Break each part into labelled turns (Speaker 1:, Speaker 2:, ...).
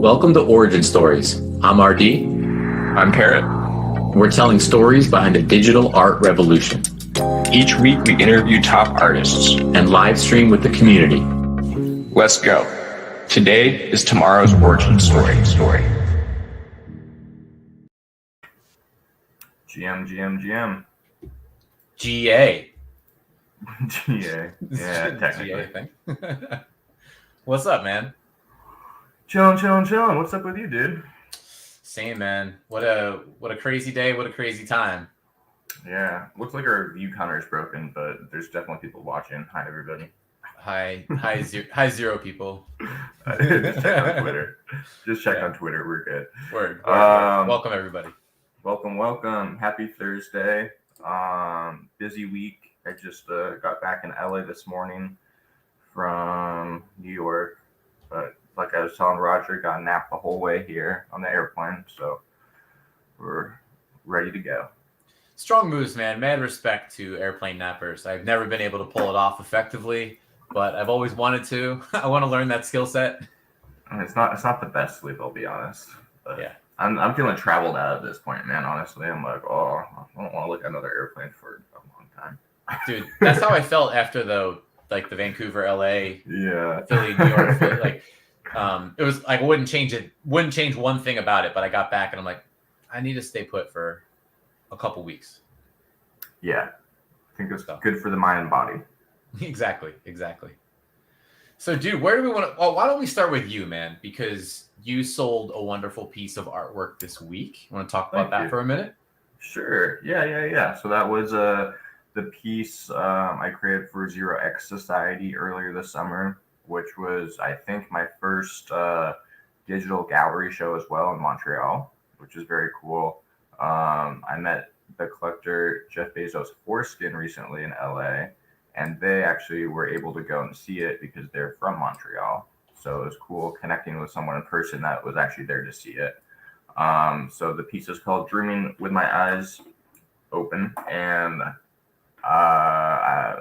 Speaker 1: Welcome to Origin Stories. I'm RD.
Speaker 2: I'm Parrott.
Speaker 1: We're telling stories behind the digital art revolution
Speaker 2: Each week we interview top artists.
Speaker 1: and live stream with the community.
Speaker 2: Let's go. Today is tomorrow's origin story.
Speaker 3: GM.
Speaker 1: GA.
Speaker 3: GA. Yeah, technically.
Speaker 1: GA thing. What's up, man?
Speaker 3: Chillin'. What's up with you, dude?
Speaker 1: Same, man. What a crazy day. What a crazy time.
Speaker 3: Yeah, looks like our view counter is broken, but there's definitely people watching. Hi, everybody.
Speaker 1: Hi, zero people.
Speaker 3: Just check on Twitter. On Twitter. We're good.
Speaker 1: Word. Welcome, everybody.
Speaker 3: Welcome. Happy Thursday. Busy week. I just got back in LA this morning from New York, but like I was telling Roger, got napped the whole way here on the airplane, so we're ready to go.
Speaker 1: Strong moves, man. Mad respect to airplane nappers. I've never been able to pull it off effectively, but I've always wanted to. I want to learn that skill set.
Speaker 3: It's not the best sleep, I'll be honest. But
Speaker 1: yeah.
Speaker 3: I'm feeling traveled out at this point, man. Honestly, I'm like, I don't want to look at another airplane for a long time.
Speaker 1: Dude, that's how I felt after the Vancouver, LA, Philly, New York, Philly, it was like I wouldn't change one thing about it, but I got back and I'm like, I need to stay put for a couple weeks.
Speaker 3: Yeah. I think it's good for the mind and body.
Speaker 1: Exactly. So, dude, where do we want to? Well, why don't we start with you, man? Because you sold a wonderful piece of artwork this week. You want to talk about that for a minute?
Speaker 3: Sure. Yeah. So that was the piece I created for Zero X Society earlier this summer, which was, I think, my first digital gallery show as well in Montreal, which is very cool. I met the collector Jeff Bezos' foreskin recently in LA, and they actually were able to go and see it because they're from Montreal. So it was cool connecting with someone in person that was actually there to see it. So the piece is called Dreaming with My Eyes Open. And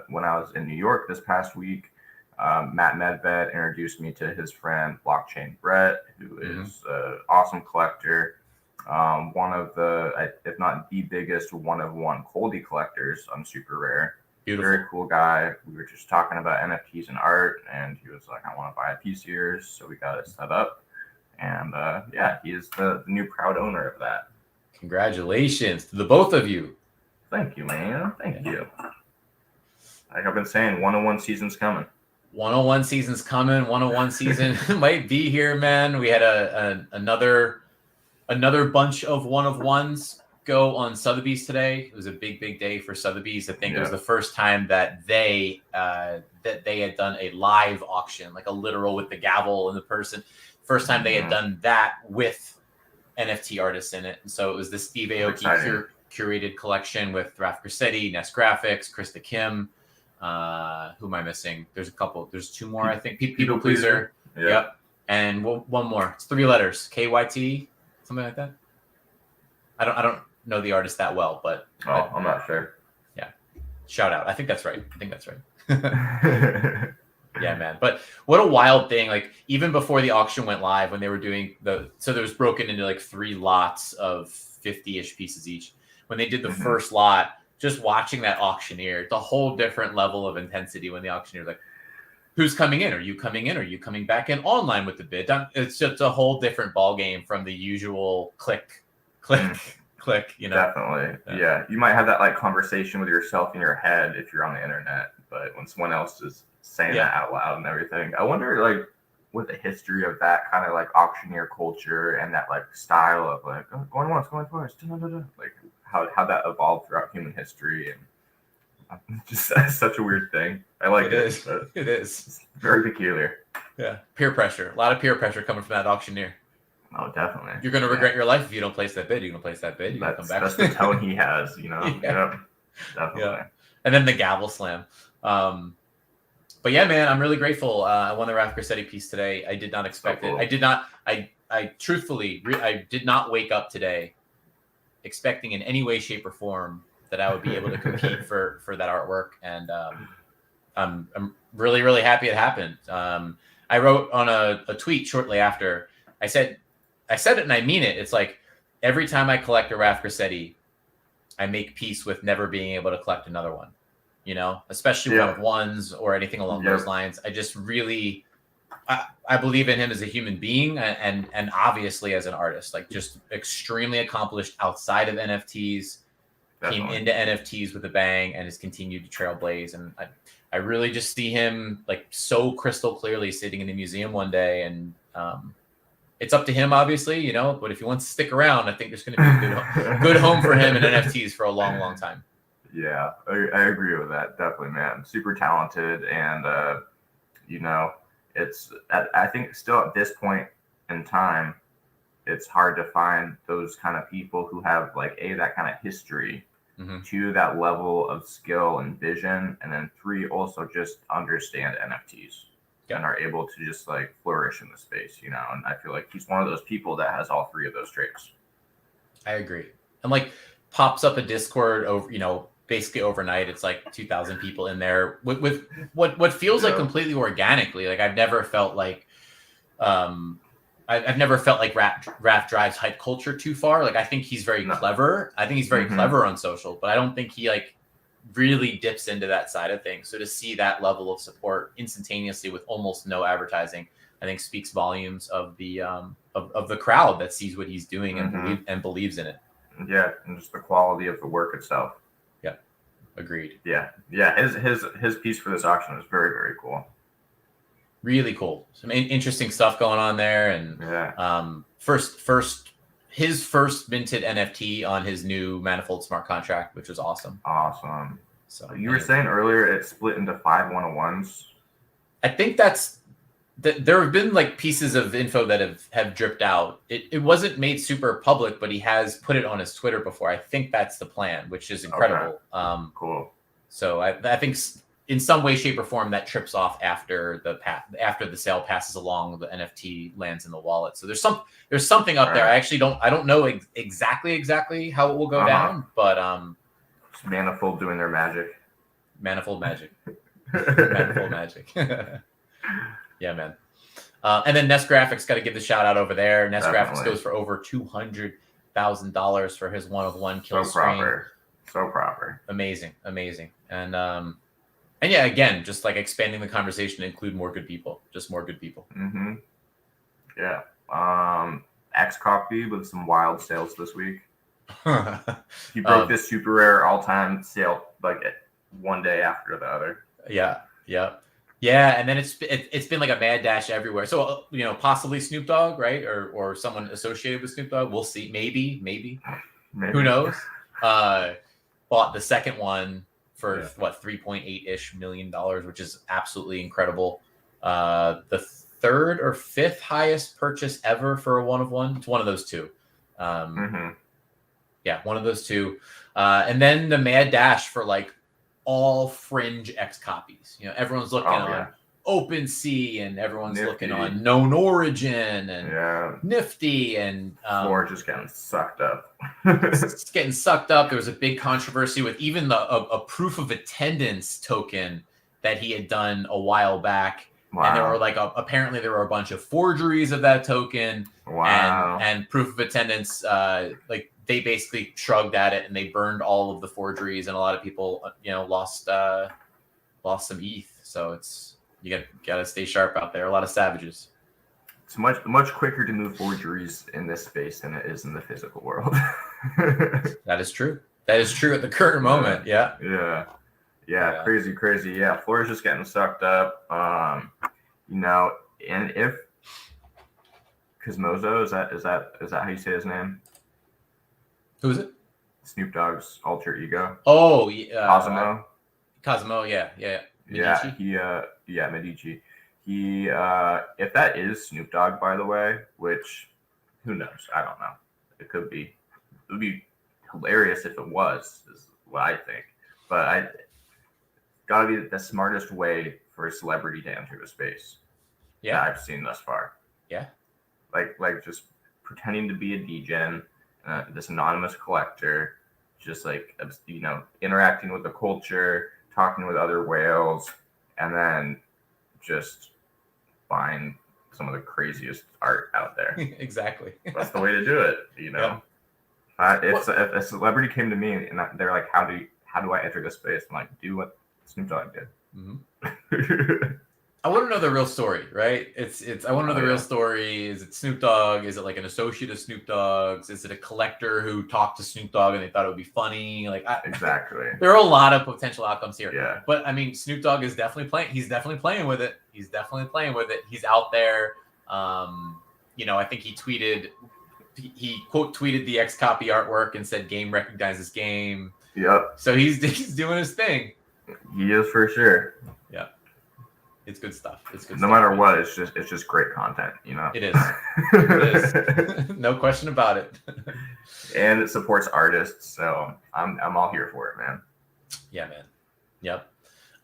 Speaker 3: when I was in New York this past week, Matt Medved introduced me to his friend Blockchain Brett, who is an awesome collector. One of the, if not the biggest one-of-one Coldie collectors on Super Rare.
Speaker 1: Beautiful.
Speaker 3: Very cool guy. We were just talking about NFTs and art, and he was like, I want to buy a piece of yours. So we got it set up. And he is the new proud owner of that.
Speaker 1: Congratulations to the both of you.
Speaker 3: Thank you, man. Thank you. Like I've been saying, 101 season's coming.
Speaker 1: 101 season's coming. 101 season might be here, man. We had another bunch of one-of-ones go on Sotheby's today. It was a big day for Sotheby's. I think it was the first time that they had done a live auction, like a literal with the gavel and the person. First time they had done that with NFT artists in it. And so it was the Steve Aoki curated collection with Raf Grassetti, Ness Graphics, Krista Kim. Who am I missing? There's a couple. There's two more, I think. People Pleaser. Yep. And one more. It's 3 letters. KYT, something like that. I don't know the artist that well, but
Speaker 3: I'm not sure.
Speaker 1: Yeah. Shout out. I think that's right. Yeah, man. But what a wild thing. Like, even before the auction went live, when they were doing so there was broken into like 3 lots of 50-ish pieces each. When they did the first lot, just watching that auctioneer, it's a whole different level of intensity when the auctioneer's like, who's coming in? Are you coming in? Are you coming back in online with the bid? It's just a whole different ball game from the usual click, you know?
Speaker 3: Definitely. Yeah. You might have that like conversation with yourself in your head if you're on the internet, but when someone else is saying that out loud and everything, I wonder like what the history of that kind of like auctioneer culture and that like style of like going once, going twice, like how that evolved throughout human history, and just such a weird thing. I like it.
Speaker 1: It is.
Speaker 3: It's very peculiar.
Speaker 1: Yeah. Peer pressure. A lot of peer pressure coming from that auctioneer.
Speaker 3: Oh, definitely.
Speaker 1: You're going to regret your life if you don't place that bid. You're going to place that bid. You're going to come back.
Speaker 3: That's the tone he has, you know?
Speaker 1: Yeah.
Speaker 3: Definitely.
Speaker 1: Yeah. And then the gavel slam. But yeah, man, I'm really grateful. I won the Raf Grassetti piece today. I did not expect it. I did not. I truthfully, I did not wake up today expecting in any way, shape, or form that I would be able to compete for that artwork. And I'm really, really happy it happened. I wrote on a tweet shortly after, I said it and I mean it. It's like every time I collect a Raf Grassetti, I make peace with never being able to collect another one, especially
Speaker 3: Yeah.
Speaker 1: one of ones or anything along those lines. I just really, I believe in him as a human being and obviously as an artist, like just extremely accomplished outside of NFTs. Came into NFTs with a bang and has continued to trailblaze. And I really just see him like so crystal clearly sitting in the museum one day. And it's up to him, obviously, but if he wants to stick around, I think there's going to be a good home for him in NFTs for a long, long time.
Speaker 3: Yeah, I agree with that. Definitely, man. Super talented. And, it's, I think still at this point in time, it's hard to find those kind of people who have like that kind of history, to that level of skill and vision, and then 3, also just understand NFTs and are able to just like flourish in the space, and I feel like he's one of those people that has all 3 of those traits.
Speaker 1: I agree. And like pops up a Discord over, basically overnight. It's like 2,000 people in there with what feels like completely organically. Like I've never felt like, I've never felt like Raph drives hype culture too far. Like I think he's very clever. I think he's very clever on social, but I don't think he like really dips into that side of things. So to see that level of support instantaneously with almost no advertising, I think speaks volumes of the of the crowd that sees what he's doing and believes in it.
Speaker 3: Yeah, and just the quality of the work itself.
Speaker 1: Yeah, agreed.
Speaker 3: Yeah. His piece for this auction was very, very cool.
Speaker 1: Really cool. Some interesting stuff going on there, and his first minted NFT on his new Manifold smart contract, which was awesome.
Speaker 3: Awesome.
Speaker 1: So
Speaker 3: you were saying earlier it split into 5 101s.
Speaker 1: I think there have been like pieces of info that have dripped out. It wasn't made super public, but he has put it on his Twitter before. I think that's the plan, which is incredible. Okay.
Speaker 3: Cool.
Speaker 1: So I think in some way, shape, or form that trips off after the sale passes along, the NFT lands in the wallet. So there's something up there. I actually don't know exactly how it will go down, but
Speaker 3: it's Manifold doing their magic.
Speaker 1: Manifold magic. Manifold magic. Yeah, man. And then Nest Graphics, got to give the shout out over there. Nest Graphics goes for over $200,000 for his 1/1 kill screen.
Speaker 3: So proper. Amazing.
Speaker 1: And yeah, again, just like expanding the conversation to include more good people, just more good people.
Speaker 3: Yeah. X Copy with some wild sales this week. He broke this super rare all-time sale like one day after the other.
Speaker 1: Yeah. And then it's been like a mad dash everywhere. So possibly Snoop Dogg, right, or someone associated with Snoop Dogg. We'll see. Maybe. Who knows? Bought the second one for $3.8 million, which is absolutely incredible. The 3rd or 5th highest purchase ever for a 1/1. It's one of those two. Yeah, one of those two. And then the mad dash for like all fringe X copies. Everyone's looking on OpenSea, and everyone's looking on Known Origin and Nifty, and
Speaker 3: Floor just getting sucked up.
Speaker 1: It's getting sucked up. There was a big controversy with even a proof of attendance token that he had done a while back. Wow. And there were like apparently there were a bunch of forgeries of that token.
Speaker 3: Wow.
Speaker 1: And proof of attendance, like they basically shrugged at it and they burned all of the forgeries, and a lot of people lost some ETH. So you gotta stay sharp out there. A lot of savages.
Speaker 3: It's much quicker to move forgeries in this space than it is in the physical world.
Speaker 1: That is true. That is true at the current moment. Yeah.
Speaker 3: Crazy. Yeah, Floor is just getting sucked up. And if Cosmozo, is that how you say his name?
Speaker 1: Who is it?
Speaker 3: Snoop Dogg's alter ego.
Speaker 1: Oh, yeah.
Speaker 3: Cosmo,
Speaker 1: yeah.
Speaker 3: Medici. He, if that is Snoop Dogg, by the way, which, who knows? I don't know. It would be hilarious if it was, is what I think. But gotta be the smartest way for a celebrity to enter the space.
Speaker 1: Yeah,
Speaker 3: that I've seen thus far.
Speaker 1: Yeah,
Speaker 3: like just pretending to be a degen, this anonymous collector, just like interacting with the culture, talking with other whales, and then just buying some of the craziest art out there.
Speaker 1: Exactly.
Speaker 3: That's the way to do it, you know. If a celebrity came to me and they're like, how do I enter this space? I'm like, do what Snoop Dogg did.
Speaker 1: Mm-hmm. I want to know the real story, right? I want to know the real story. Is it Snoop Dogg? Is it like an associate of Snoop Dogg's? Is it a collector who talked to Snoop Dogg and they thought it would be funny? Like,
Speaker 3: exactly.
Speaker 1: There are a lot of potential outcomes here.
Speaker 3: Yeah.
Speaker 1: But I mean, Snoop Dogg is definitely playing. He's definitely playing with it. He's out there. I think he tweeted. He quote tweeted the X copy artwork and said, "Game recognizes game."
Speaker 3: Yep.
Speaker 1: So he's doing his thing.
Speaker 3: He is for sure.
Speaker 1: Yeah. It's good stuff.
Speaker 3: No matter what, it's just great content, you know.
Speaker 1: It is. It is. No question about it.
Speaker 3: And it supports artists, so I'm all here for it, man.
Speaker 1: Yeah, man. Yep.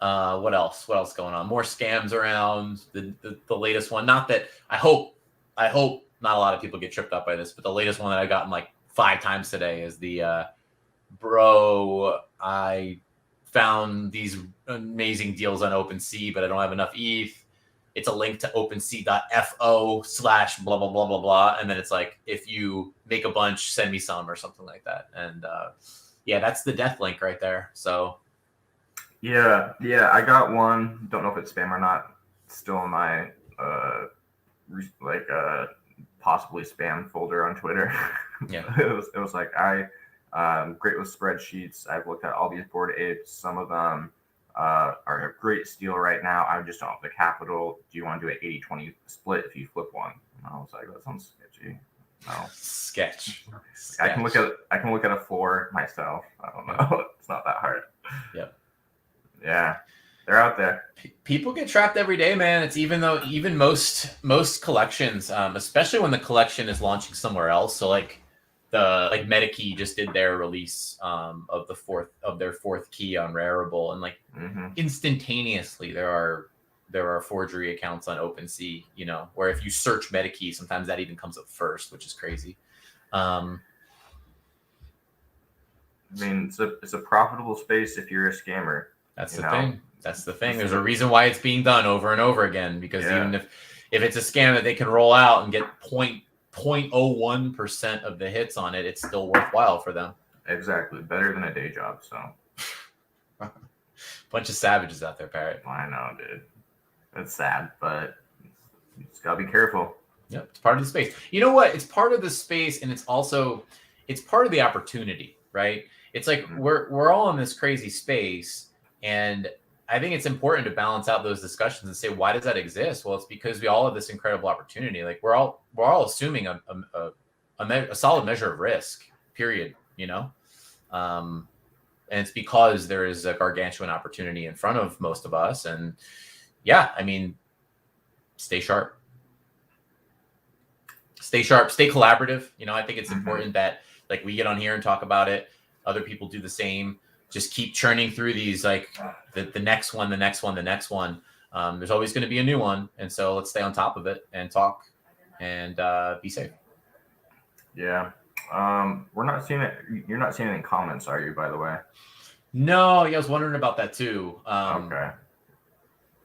Speaker 1: What else? What else going on? More scams around. The latest one. Not that I hope not a lot of people get tripped up by this, but the latest one that I gotten like 5 times today is the bro, I found these amazing deals on OpenSea, but I don't have enough ETH. It's a link to OpenSea.fo/blah blah blah blah blah, and then it's like, if you make a bunch, send me some or something like that. And yeah, that's the death link right there. So
Speaker 3: yeah, I got one. Don't know if it's spam or not. It's still in my possibly spam folder on Twitter.
Speaker 1: Yeah,
Speaker 3: it was like great with spreadsheets. I've looked at all these Bored Apes. Some of them are a great steal right now. I just don't have the capital. Do you want to do an 80-20 split if you flip one? And I was like, that sounds sketchy. No.
Speaker 1: Sketch.
Speaker 3: I can look at a 4 myself. I don't know. It's not that hard.
Speaker 1: Yep.
Speaker 3: Yeah. They're out there.
Speaker 1: People get trapped every day, man. It's even most collections, especially when the collection is launching somewhere else. So like Metakey just did their release of their fourth key on Rarible, and like instantaneously there are forgery accounts on OpenSea. You know, where if you search Metakey, sometimes that even comes up first, which is crazy.
Speaker 3: I mean, it's a profitable space if you're a scammer.
Speaker 1: That's the thing. That's the thing. There's a reason why it's being done over and over again, because even if it's a scam that they can roll out and get 0.01% of the hits on it, it's still worthwhile for them.
Speaker 3: Exactly. Better than a day job. So
Speaker 1: bunch of savages out there, Parrott.
Speaker 3: I know, dude. It's sad, but you just gotta be careful.
Speaker 1: Yep, it's part of the space. You know what? It's part of the space, and it's part of the opportunity, right? It's like we're all in this crazy space, and I think it's important to balance out those discussions and say, why does that exist? Well, it's because we all have this incredible opportunity. Like we're all assuming a solid measure of risk, period. You know, and it's because there is a gargantuan opportunity in front of most of us. And yeah, I mean, stay sharp, stay collaborative. You know, I think it's important that like we get on here and talk about it. Other people do the same. Just keep churning through these, like the next one. There's always going to be a new one. And so let's stay on top of it and talk and be safe. Yeah.
Speaker 3: We're not seeing it. You're not seeing any comments, are you, by the way?
Speaker 1: No, I was wondering about that too.
Speaker 3: Okay.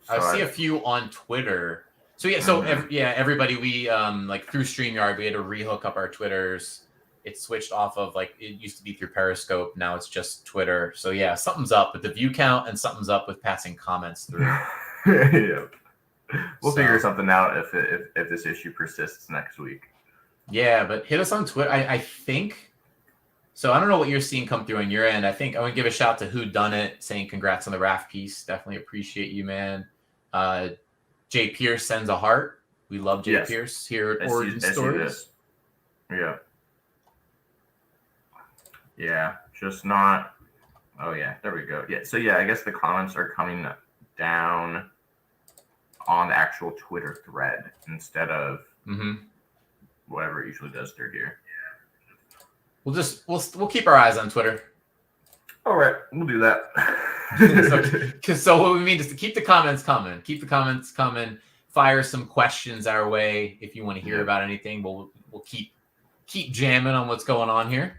Speaker 1: So I see a few on Twitter. So yeah, everybody, we like through StreamYard, we had to rehook up our Twitters. It switched off of, like, it used to be through Periscope. Now it's just Twitter. So yeah, something's up with the view count and something's up with passing comments through.
Speaker 3: Yeah. We'll figure something out if this issue persists next week.
Speaker 1: Yeah, but hit us on Twitter. I think so. I don't know what you're seeing come through on your end. I think I want to give a shout to Who Done It, saying congrats on the raft piece. Definitely appreciate you, man. Jay Pierce sends a heart. We love Jay Pierce here at Origin Stories.
Speaker 3: Yeah. Yeah, just not. Oh yeah, there we go. Yeah, so yeah, I guess the comments are coming down on the actual Twitter thread instead of whatever it usually does through here.
Speaker 1: We'll keep our eyes on Twitter.
Speaker 3: All right, we'll do that.
Speaker 1: So what we mean is to keep the comments coming. Keep the comments coming. Fire some questions our way if you want to hear about anything. We'll keep jamming on what's going on here.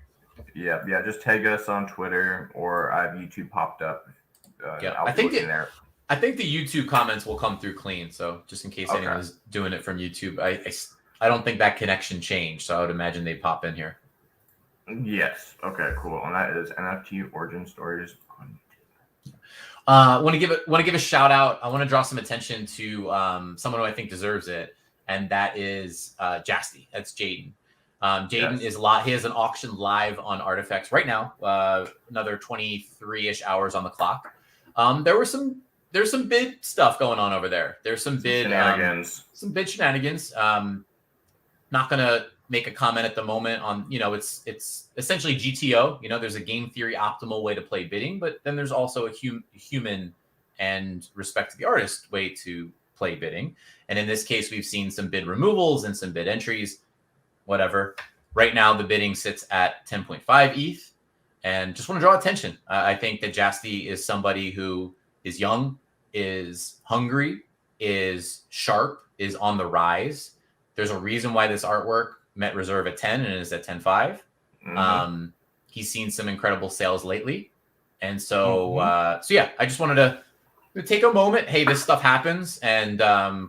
Speaker 3: Yeah. Just tag us on Twitter, or I have YouTube popped up.
Speaker 1: I think the YouTube comments will come through clean. So just in case anyone's doing it from YouTube, I don't think that connection changed, so I would imagine they pop in here.
Speaker 3: Yes. Okay. Cool. And that is NFT origin stories.
Speaker 1: Want to give a shout out. I want to draw some attention to someone who I think deserves it, and that is Jasty. That's Jaden. Jaden is he has an auction live on Artifacts right now. Another 23-ish hours on the clock. There's some bid stuff going on over there. There's some bid shenanigans. Some bid shenanigans. Not gonna make a comment at the moment on, it's essentially GTO. There's a game theory optimal way to play bidding, but then there's also a human and respect to the artist way to play bidding. And in this case, we've seen some bid removals and some bid entries. Whatever. Right now, the bidding sits at 10.5 ETH. And just want to draw attention. I think that Jasty is somebody who is young, is hungry, is sharp, is on the rise. There's a reason why this artwork met reserve at 10 and is at 10.5. Mm-hmm. He's seen some incredible sales lately. And so, yeah, I just wanted to take a moment. Hey, this stuff happens, and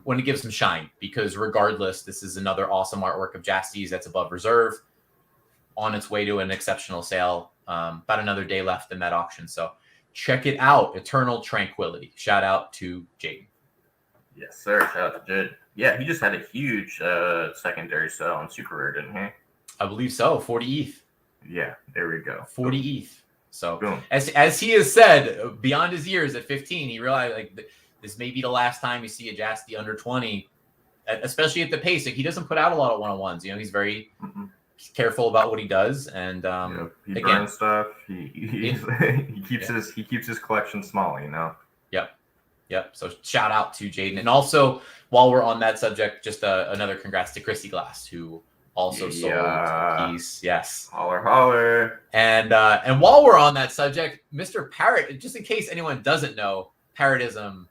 Speaker 1: want to give some shine, because regardless, this is another awesome artwork of Jasty's that's above reserve, on its way to an exceptional sale. About another day left in that auction, so check it out. Eternal Tranquility. Shout out to Jaden.
Speaker 3: Yes, sir. Shout out to Jaden. Yeah, he just had a huge secondary sale on Super Rare, didn't he?
Speaker 1: I believe so. 40 ETH.
Speaker 3: Yeah, there we go.
Speaker 1: 40 ETH. So as he has said, beyond his years at 15, he realized this may be the last time you see a Jasty under 20, especially at the pace. He doesn't put out a lot of one-on-ones. He's very careful about what he does, and
Speaker 3: he burns stuff. He keeps his collection small.
Speaker 1: Yep. So shout out to Jaden, and also while we're on that subject, just another congrats to Christy Glass, who also sold a piece. Yes.
Speaker 3: Holler.
Speaker 1: And while we're on that subject, Mr. Parrott, just in case anyone doesn't know, Parrottism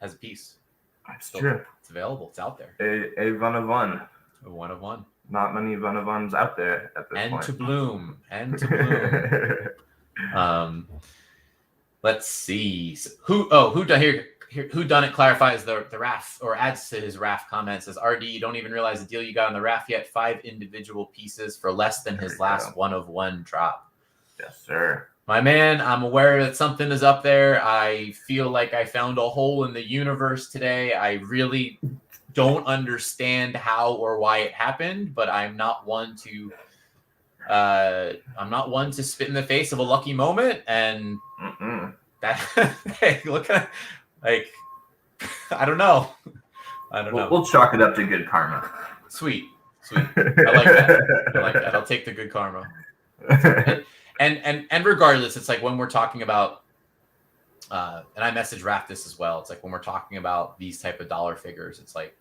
Speaker 1: has a piece.
Speaker 3: That's true.
Speaker 1: It's available. It's out there.
Speaker 3: A one of one.
Speaker 1: A one of one.
Speaker 3: Not many one of ones out there at this point.
Speaker 1: And to bloom. Let's see. Who done it clarifies the RAF, or adds to his RAF comments, says, RD, you don't even realize the deal you got on the RAF yet. 5 individual pieces for less than his last one of one drop.
Speaker 3: Yes, sir.
Speaker 1: My man, I'm aware that something is up there. I feel like I found a hole in the universe today. I really don't understand how or why it happened, but I'm not one to spit in the face of a lucky moment. And that hey, look at I don't know.
Speaker 3: We'll chalk it up to good karma.
Speaker 1: Sweet. I like that. I'll take the good karma. And regardless, it's like when we're talking about, and I message Raph this as well. It's like when we're talking about these type of dollar figures, it's like,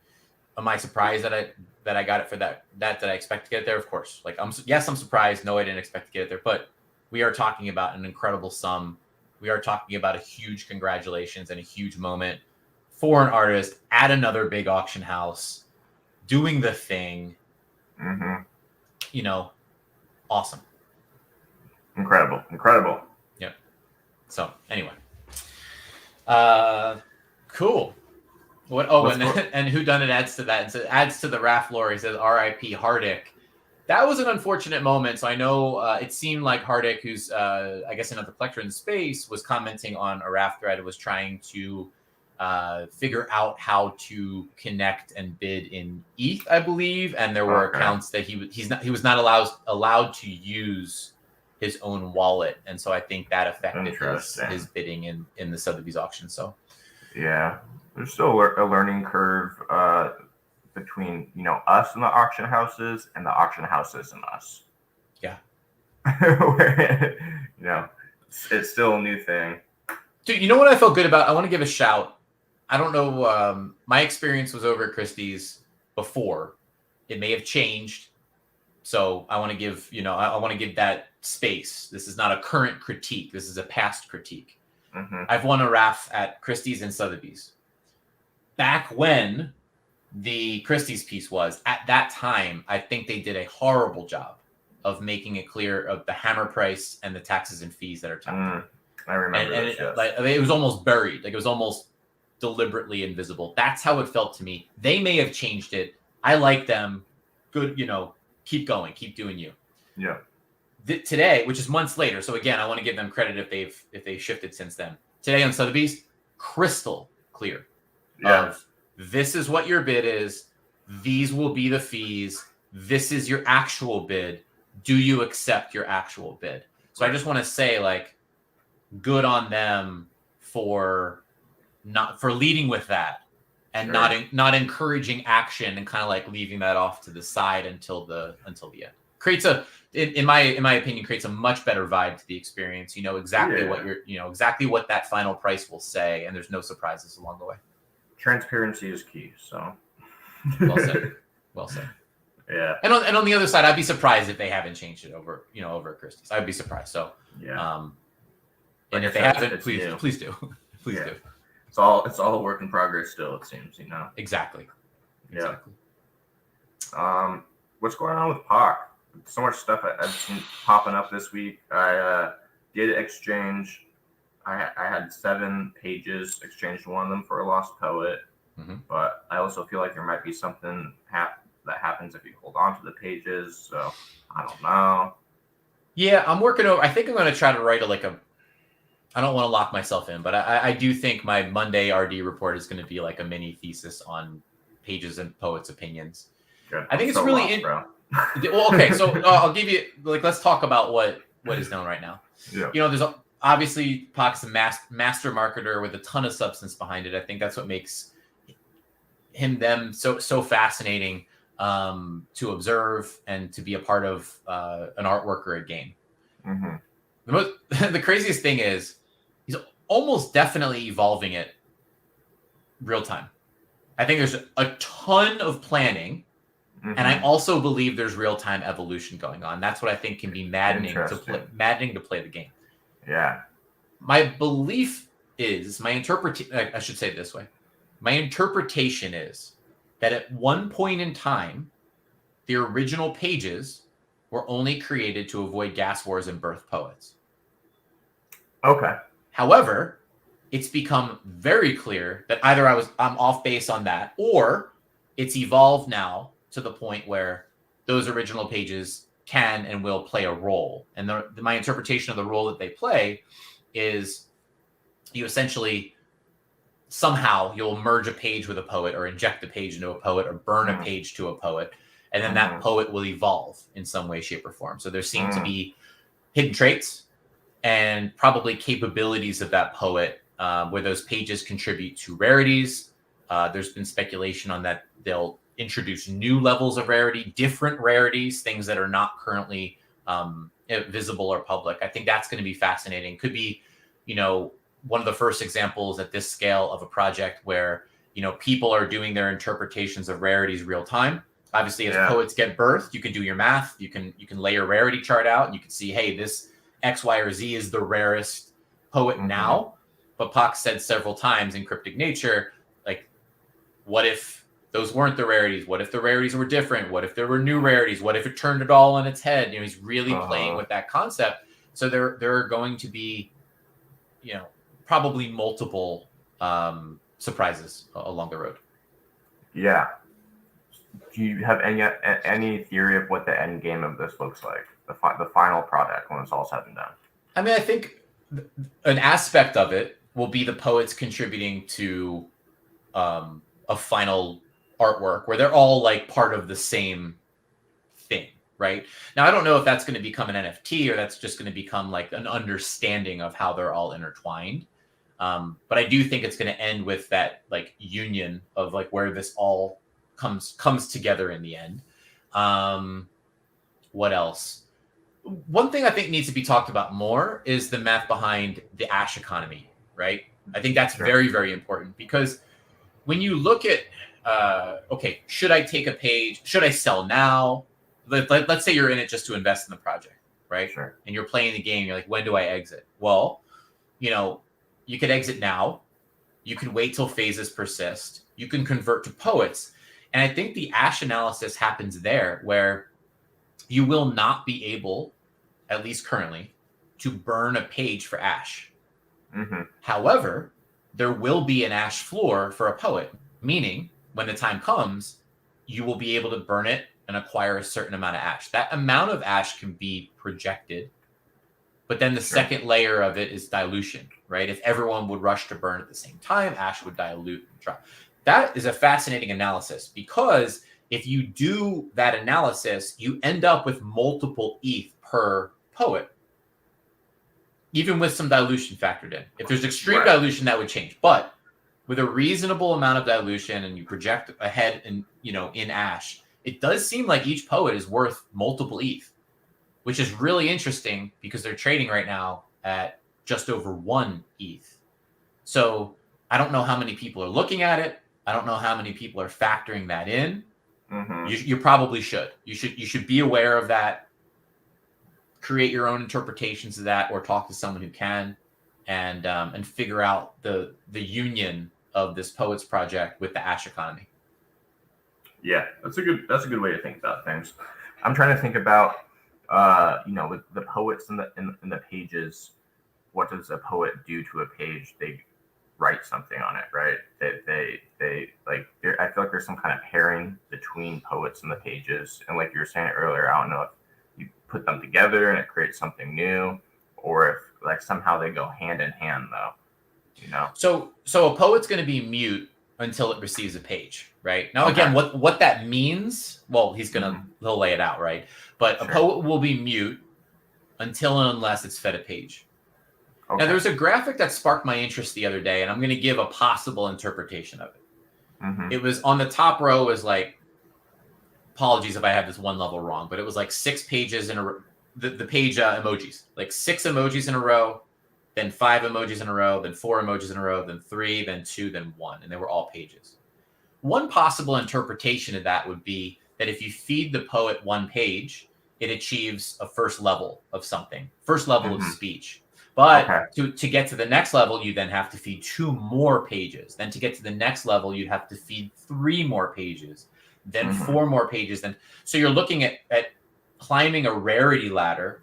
Speaker 1: am I surprised that I got it for that I expect to get it there? Of course. I'm surprised. No, I didn't expect to get it there, but we are talking about an incredible sum. We are talking about a huge congratulations and a huge moment for an artist at another big auction house doing the thing. Awesome.
Speaker 3: Incredible.
Speaker 1: Yep. So anyway, cool. What? Oh, and who done it adds to that, and so adds to the RAF lore. He says, "R.I.P. Hardick." That was an unfortunate moment. So I know it seemed like Hardick, who's I guess another collector in the space, was commenting on a RAF thread. Was trying to figure out how to connect and bid in ETH, I believe, and there were accounts that he was not allowed to use his own wallet, and so I think that affected his bidding in the Sotheby's auction. So
Speaker 3: yeah, there's still a learning curve between us and the auction houses and the auction houses and us.
Speaker 1: Yeah.
Speaker 3: It's still a new thing.
Speaker 1: Dude, you know what I felt good about? I want to give a shout. I don't know. My experience was over at Christie's before. It may have changed. So I want to give, I want to give that space. This is not a current critique. This is a past critique. I've won a RAF at Christie's and Sotheby's. Back when the Christie's piece was, at that time, I think they did a horrible job of making it clear of the hammer price and the taxes and fees that are tied.
Speaker 3: I remember
Speaker 1: it was almost buried. It was almost deliberately invisible. That's how it felt to me. They may have changed it. I like them. Good, keep going, keep doing you.
Speaker 3: Yeah.
Speaker 1: Today, which is months later, so again, I want to give them credit if they've shifted since then. Today on Sotheby's, crystal clear of this is what your bid is. These will be the fees. This is your actual bid. Do you accept your actual bid? So I just want to say, like, good on them for leading with that and not encouraging action and kind of like leaving that off to the side until the end. Creates in my opinion, creates a much better vibe to the experience. You know exactly what exactly what that final price will say, and there's no surprises along the way.
Speaker 3: Transparency is key. So
Speaker 1: well said. Well said.
Speaker 3: Yeah.
Speaker 1: And on the other side, I'd be surprised if they haven't changed it over at Christie's. I'd be surprised. So and if they haven't, please do. Please do.
Speaker 3: It's all a work in progress still, it seems,
Speaker 1: Exactly.
Speaker 3: Yeah. What's going on with POC? So much stuff I've seen popping up this week. I did exchange. I had 7 pages, exchanged one of them for a lost poet.
Speaker 1: Mm-hmm.
Speaker 3: But I also feel like there might be something that happens if you hold on to the pages. So I don't know.
Speaker 1: Yeah, I'm working over. I think I'm going to try to write I don't want to lock myself in, but I do think my Monday RD report is going to be like a mini thesis on pages and poets' opinions.
Speaker 3: Good.
Speaker 1: I think it's really
Speaker 3: bro.
Speaker 1: Well, okay, so I'll give you let's talk about what is known right now.
Speaker 3: Yeah.
Speaker 1: There's obviously POC's a master marketer with a ton of substance behind it. I think that's what makes them so fascinating to observe and to be a part of an artwork or a game.
Speaker 3: Mm-hmm.
Speaker 1: The craziest thing is he's almost definitely evolving it real time. I think there's a ton of planning. Mm-hmm. And I also believe there's real-time evolution going on. That's what I think can be maddening to play the game.
Speaker 3: Yeah.
Speaker 1: My belief is, I should say it this way. My interpretation is that at one point in time, the original pages were only created to avoid gas wars and birth poets.
Speaker 3: Okay.
Speaker 1: However, it's become very clear that either I'm off base on that, or it's evolved now to the point where those original pages can and will play a role. And my interpretation of the role that they play is you essentially somehow you'll merge a page with a poet or inject a page into a poet or burn a page to a poet. And then that poet will evolve in some way, shape, or form. So there seem to be hidden traits and probably capabilities of that poet where those pages contribute to rarities. There's been speculation on that they'll introduce new levels of rarity, different rarities, things that are not currently visible or public. I think that's going to be fascinating. Could be, one of the first examples at this scale of a project where, people are doing their interpretations of rarities real time. Obviously, as poets get birthed, you can do your math. You can lay a rarity chart out and you can see, hey, this X, Y, or Z is the rarest poet now. But POC said several times in Cryptic Nature, like, what if those weren't the rarities? What if the rarities were different? What if there were new rarities? What if it turned it all on its head? He's really playing with that concept. So there are going to be, probably multiple surprises along the road.
Speaker 3: Yeah. Do you have any theory of what the end game of this looks like? The final product when it's all said and done?
Speaker 1: I mean, I think an aspect of it will be the poets contributing to a final artwork where they're all like part of the same thing, right? Now, I don't know if that's going to become an NFT or that's just going to become like an understanding of how they're all intertwined. But I do think it's going to end with that like union of like where this all comes together in the end. What else? One thing I think needs to be talked about more is the math behind the Ash economy, right? I think that's very, very important because when you look at, okay, should I take a page? Should I sell now? Let's say you're in it just to invest in the project, right?
Speaker 3: Sure.
Speaker 1: And you're playing the game. You're like, when do I exit? Well, you could exit now. You can wait till phases persist. You can convert to poets. And I think the Ash analysis happens there where you will not be able, at least currently, to burn a page for Ash.
Speaker 3: Mm-hmm.
Speaker 1: However, there will be an Ash floor for a poet, meaning when the time comes, you will be able to burn it and acquire a certain amount of ash. That amount of ash can be projected, but then the second layer of it is dilution, right? If everyone would rush to burn at the same time, ash would dilute and drop. That is a fascinating analysis, because if you do that analysis, you end up with multiple ETH per poet, even with some dilution factored in. If there's extreme dilution, that would change. But with a reasonable amount of dilution and you project ahead in ash, it does seem like each poet is worth multiple ETH, which is really interesting because they're trading right now at just over 1 ETH. So I don't know how many people are looking at it. I don't know how many people are factoring that in.
Speaker 3: Mm-hmm.
Speaker 1: You probably should. You should be aware of that. Create your own interpretations of that, or talk to someone who can, and figure out the union of this Poets project with the ash economy.
Speaker 3: Yeah, that's a good way to think about things. I'm trying to think about with the poets in the pages. What does a poet do to a page? They write something on it, right? They like. I feel like there's some kind of pairing between poets and the pages, and like you were saying earlier, I don't know if you put them together and it creates something new, or if like somehow they go hand in hand, though. So
Speaker 1: a poet's going to be mute until it receives a page, right? Now, again, what that means, well, he'll lay it out, right? But a poet will be mute until and unless it's fed a page. Okay. Now, there's a graphic that sparked my interest the other day, and I'm going to give a possible interpretation of it. Mm-hmm. It was on the top row was like, apologies if I have this one level wrong, but it was like 6 pages in a row, the page emojis, like 6 emojis in a row, then 5 emojis in a row, then 4 emojis in a row, then 3, then 2, then 1, and they were all pages. One possible interpretation of that would be that if you feed the poet 1 page, it achieves a first level of something, first level of speech. But to get to the next level, you then have to feed 2 more pages. Then to get to the next level, you have to feed 3 more pages, then 4 more pages. So you're looking at climbing a rarity ladder.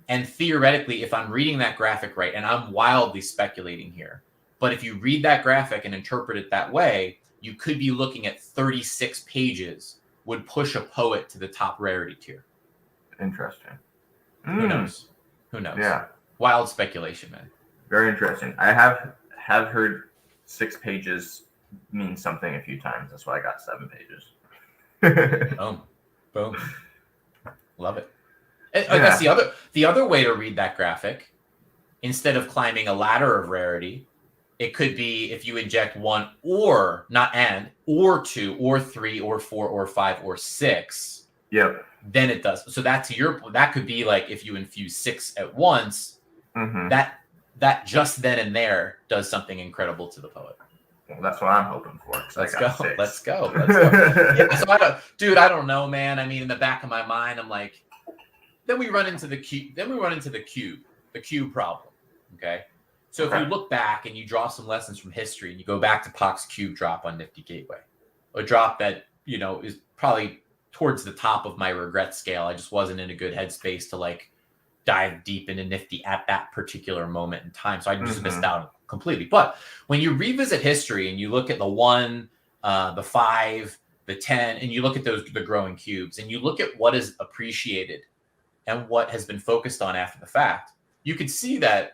Speaker 1: And theoretically, if I'm reading that graphic right, and I'm wildly speculating here, but if you read that graphic and interpret it that way, you could be looking at 36 pages would push a poet to the top rarity tier.
Speaker 3: Interesting.
Speaker 1: Who knows?
Speaker 3: Yeah.
Speaker 1: Wild speculation, man.
Speaker 3: Very interesting. I have heard 6 pages mean something a few times. That's why I got 7 pages.
Speaker 1: Boom. Love it. I guess the other way to read that graphic, instead of climbing a ladder of rarity, it could be if you inject 1 or 2 or 3 or 4 or 5 or 6.
Speaker 3: Yep.
Speaker 1: Then it does. So that could be like if you infuse 6 at once, that just then and there does something incredible to the poet.
Speaker 3: Well, that's what I'm hoping for.
Speaker 1: Let's go. Yeah, so I don't know, man. I mean, in the back of my mind, I'm like, then we run into the cube. The cube problem. Okay. So if you look back and you draw some lessons from history and you go back to Pac's cube drop on Nifty Gateway, a drop that, is probably towards the top of my regret scale. I just wasn't in a good headspace to like dive deep into Nifty at that particular moment in time. So I just missed out completely. But when you revisit history and you look at the 1, the 5, the 10, and you look at the growing cubes and you look at what is appreciated and what has been focused on after the fact, you could see that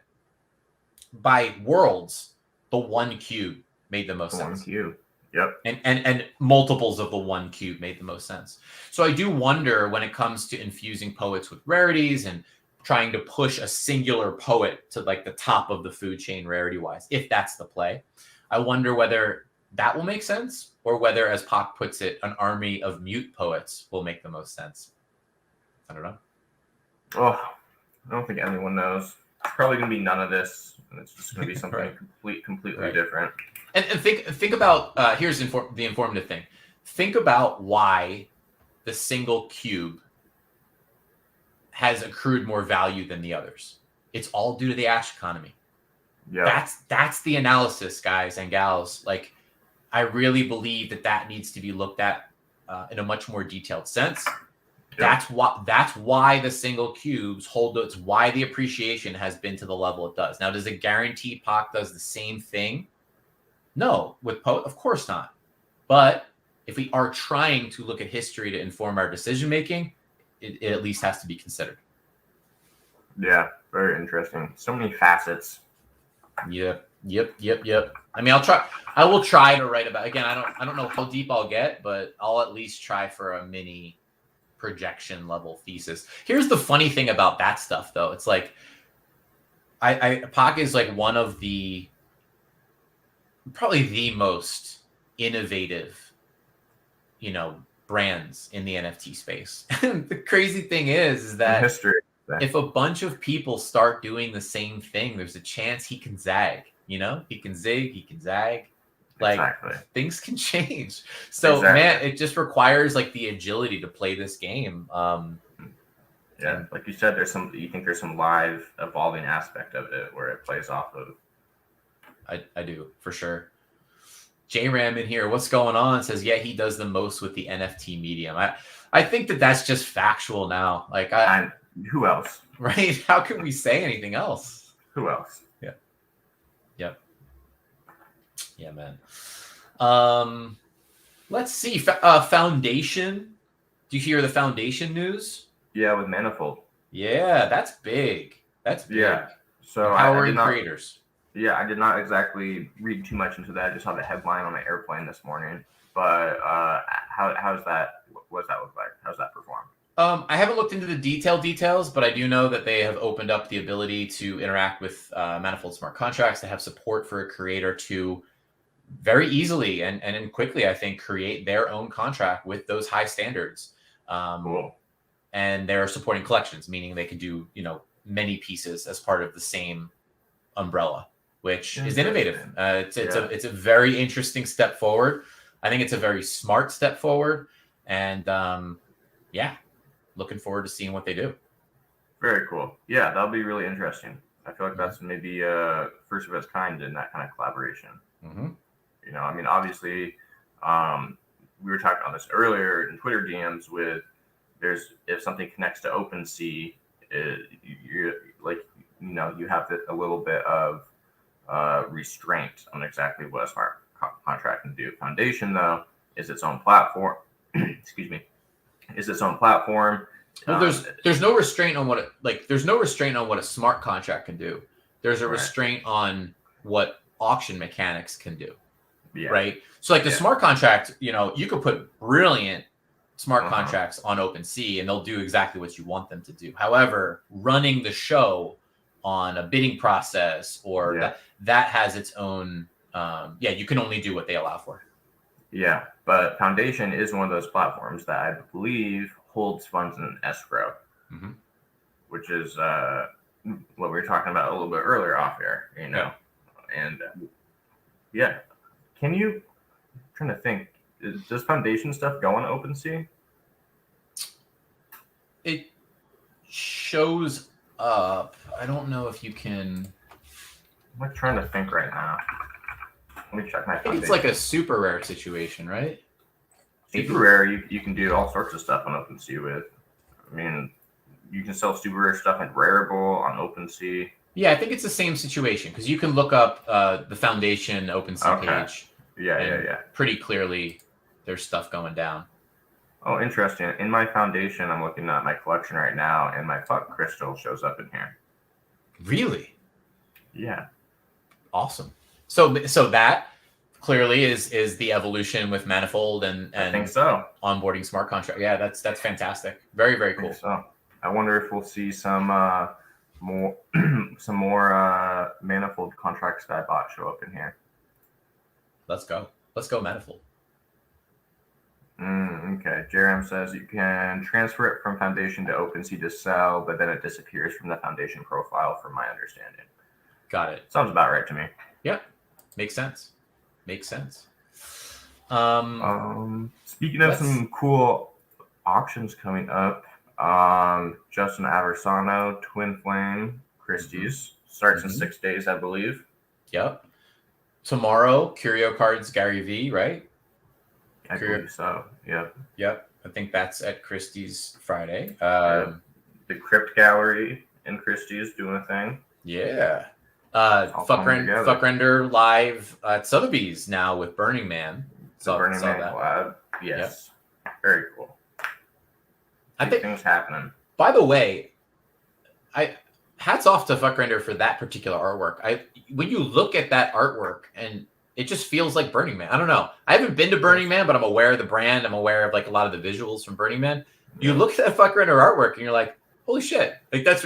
Speaker 1: by worlds, the 1 cube made the most sense.
Speaker 3: 1 cube. Yep.
Speaker 1: And multiples of the 1 cube made the most sense. So I do wonder when it comes to infusing poets with rarities and trying to push a singular poet to like the top of the food chain rarity wise, if that's the play, I wonder whether that will make sense or whether, as Pac puts it, an army of mute poets will make the most sense. I don't know.
Speaker 3: Oh, I don't think anyone knows. It's probably going to be none of this, and it's just going to be something completely different.
Speaker 1: And think about here's the informative thing. Think about why the single cube has accrued more value than the others. It's all due to the ash economy. Yeah, that's the analysis, guys and gals. Like, I really believe that needs to be looked at in a much more detailed sense. That's why the single cubes hold. It's why the appreciation has been to the level it does. Now, does it guarantee Pac does the same thing? No, with Poet, of course not. But if we are trying to look at history to inform our decision making, it at least has to be considered.
Speaker 3: Yeah, very interesting. So many facets.
Speaker 1: Yep. I mean, I will try to write about, again, I don't know how deep I'll get, but I'll at least try for a mini projection level thesis. Here's the funny thing about that stuff though. It's like Pac is like one of probably the most innovative, brands in the NFT space. The crazy thing is that
Speaker 3: history.
Speaker 1: If a bunch of people start doing the same thing, there's a chance he can zag. He can zig, he can zag. Like
Speaker 3: Exactly.
Speaker 1: Things can change. So man, it just requires like the agility to play this game.
Speaker 3: Yeah, like you said, you think there's some live evolving aspect of it where it plays off of.
Speaker 1: I do for sure. J-Ram in here, what's going on? Says, yeah, he does the most with the NFT medium. I think that's just factual now. Like
Speaker 3: who else?
Speaker 1: Right? How can we say anything else?
Speaker 3: Who else?
Speaker 1: Yeah. Yep. Yeah, man. Let's see. Foundation. Do you hear the Foundation news?
Speaker 3: Yeah, with Manifold.
Speaker 1: Yeah, that's big. That's big.
Speaker 3: Yeah. So
Speaker 1: empowering creators.
Speaker 3: Yeah, I did not exactly read too much into that. I just saw the headline on the airplane this morning. But how's that? What does that look like? How's that perform?
Speaker 1: I haven't looked into the details, but I do know that they have opened up the ability to interact with Manifold smart contracts, to have support for a creator to very easily and quickly, I think, create their own contract with those high standards.
Speaker 3: Cool.
Speaker 1: And they're supporting collections, meaning they can do, many pieces as part of the same umbrella, which is innovative. It's a very interesting step forward. I think it's a very smart step forward. And looking forward to seeing what they do.
Speaker 3: Very cool. Yeah, that'll be really interesting. I feel like that's maybe first of its kind in that kind of collaboration.
Speaker 1: Mm-hmm.
Speaker 3: I mean, obviously, we were talking about this earlier in Twitter DMs with if something connects to OpenSea, you have a little bit of restraint on exactly what a smart contract can do. Foundation, though, is its own platform. Excuse me. Is its own platform.
Speaker 1: Well, there's no restraint on there's no restraint on what a smart contract can do. There's a restraint on what auction mechanics can do.
Speaker 3: Yeah.
Speaker 1: Right. So the smart contract, you could put brilliant smart contracts on OpenSea and they'll do exactly what you want them to do. However, running the show on a bidding process or that has its own, you can only do what they allow for.
Speaker 3: Yeah, but Foundation is one of those platforms that I believe holds funds in escrow, which is what we were talking about a little bit earlier off air, and can you? I'm trying to think. Does Foundation stuff go on OpenSea?
Speaker 1: It shows up. I don't know if you can.
Speaker 3: I'm trying to think right now. Let me check my Foundation.
Speaker 1: It's like a super rare situation, right?
Speaker 3: Super rare, you can do all sorts of stuff on OpenSea with. I mean, you can sell super rare stuff at Rarible on OpenSea.
Speaker 1: Yeah, I think it's the same situation because you can look up the Foundation OpenSea page.
Speaker 3: Yeah.
Speaker 1: Pretty clearly, there's stuff going down.
Speaker 3: Oh, interesting. In my Foundation, I'm looking at my collection right now, and my fuck crystal shows up in here.
Speaker 1: Really?
Speaker 3: Yeah.
Speaker 1: Awesome. So that clearly is the evolution with Manifold and
Speaker 3: I think so.
Speaker 1: Onboarding smart contract. Yeah, that's fantastic. Very, very cool.
Speaker 3: So I wonder if we'll see some more Manifold contracts that I bought show up in here.
Speaker 1: Let's go Manifold.
Speaker 3: Okay. Jerem says you can transfer it from Foundation to OpenSea to sell, but then it disappears from the Foundation profile, from my understanding.
Speaker 1: Got it.
Speaker 3: Sounds about right to me.
Speaker 1: Yep. Makes sense.
Speaker 3: Speaking of some cool auctions coming up, Justin Aversano, Twin Flame, Christie's starts in 6 days, I believe.
Speaker 1: Yep. Tomorrow, Curio Cards, Gary V, right?
Speaker 3: I believe so. Yep.
Speaker 1: I think that's at Christie's Friday.
Speaker 3: The Crypt Gallery in Christie's doing a thing.
Speaker 1: Yeah. Fuck Render live at Sotheby's now with Burning Man.
Speaker 3: Burning Man collab. Yes. Very cool.
Speaker 1: I think
Speaker 3: things happening.
Speaker 1: By the way, hats off to Fuckrender for that particular artwork. When you look at that artwork, and it just feels like Burning Man. I don't know. I haven't been to Burning Man, but I'm aware of the brand. I'm aware of like a lot of the visuals from Burning Man. You look at that Fuckrender artwork, and you're like, holy shit! Like that's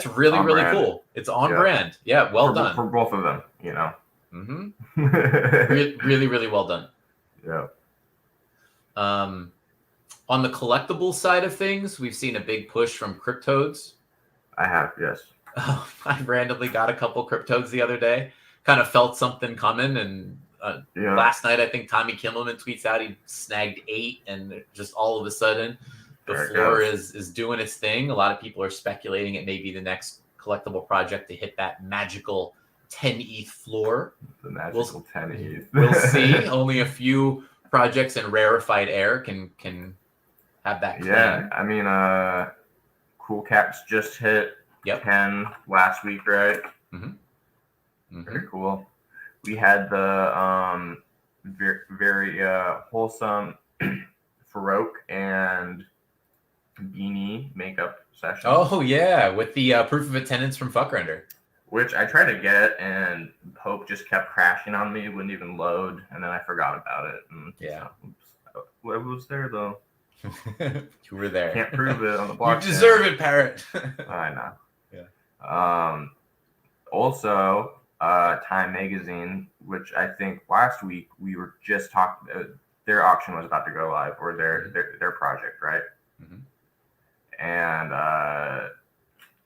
Speaker 1: really
Speaker 3: on
Speaker 1: really
Speaker 3: brand.
Speaker 1: cool. It's on brand. Yeah, well done
Speaker 3: for both of them. You know.
Speaker 1: Mm-hmm. really, really well done.
Speaker 3: Yeah.
Speaker 1: On the collectible side of things, we've seen a big push from Cryptodes.
Speaker 3: I have, yes.
Speaker 1: I randomly got a couple Cryptodes the other day. Kind of felt something coming, and last night I think Tommy Kimmelman tweets out he snagged 8, and just all of a sudden the floor is doing its thing. A lot of people are speculating it may be the next collectible project to hit that magical 10 ETH floor.
Speaker 3: The magical 10 ETH.
Speaker 1: We'll see. Only a few projects in rarefied air can have that claim.
Speaker 3: Yeah, I mean, Cool Caps just hit 10 last week, right?
Speaker 1: Mm-hmm.
Speaker 3: Very cool. We had the very wholesome Parrott and Beanie makeup session.
Speaker 1: Oh yeah, with the proof of attendance from Fuckrender.
Speaker 3: Which I tried to get, and Hope just kept crashing on me. It wouldn't even load, and then I forgot about it. And I was there though.
Speaker 1: You were there.
Speaker 3: Can't prove it on the blockchain.
Speaker 1: You deserve it, Parrott.
Speaker 3: I know.
Speaker 1: Yeah.
Speaker 3: Also, Time Magazine, which I think last week we were just talking. Their auction was about to go live, or their project, right?
Speaker 1: Mm-hmm.
Speaker 3: And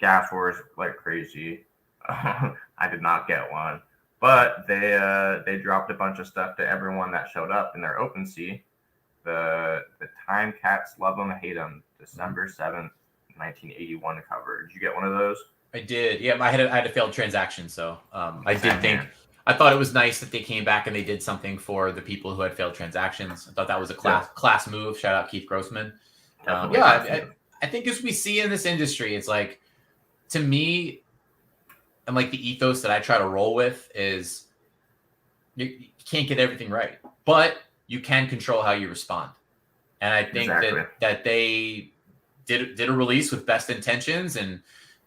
Speaker 3: gas wars like crazy. I did not get one, but they dropped a bunch of stuff to everyone that showed up in their OpenSea. The Time Cats Love 'Em Hate 'Em December 7th, 1981 cover. Did you get one of those?
Speaker 1: I did. Yeah, I had a failed transaction, so I thought it was nice that they came back and they did something for the people who had failed transactions. I thought that was a class move. Shout out Keith Grossman. I think as we see in this industry, it's like, to me, and like the ethos that I try to roll with is you can't get everything right, but you can control how you respond. And I think that they did a release with best intentions, and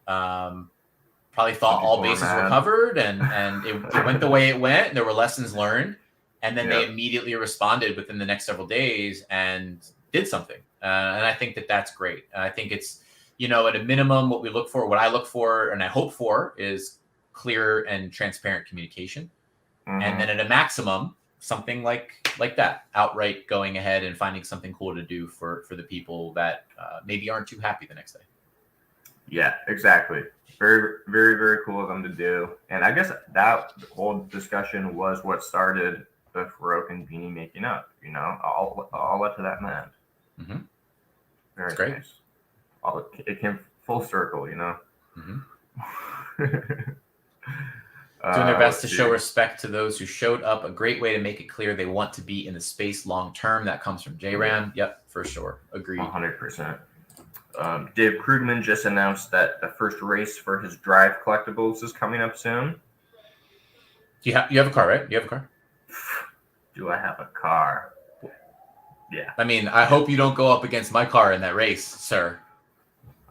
Speaker 1: probably thought all bases were covered, and it went the way it went, and there were lessons learned, and then they immediately responded within the next several days and did something. And I think that that's great. And I think it's, at a minimum, what I look for and I hope for is clear and transparent communication. Mm-hmm. And then at a maximum, something like that, outright going ahead and finding something cool to do for the people that maybe aren't too happy the next day. Yeah, exactly. Very, very, very cool of them to do. And I guess that whole discussion was what started the Parrott and Beanie making up, all up to that man. Mm-hmm. Very great. Nice. It came full circle, Mm-hmm. Doing their best to show respect to those who showed up. A great way to make it clear they want to be in the space long term. That comes from JRAM. Yep, for sure. Agreed. 100%. Dave Krugman just announced that the first race for his Drive collectibles is coming up soon. You have a car, right? You have a car? Do I have a car? Yeah. I mean, I hope you don't go up against my car in that race, sir.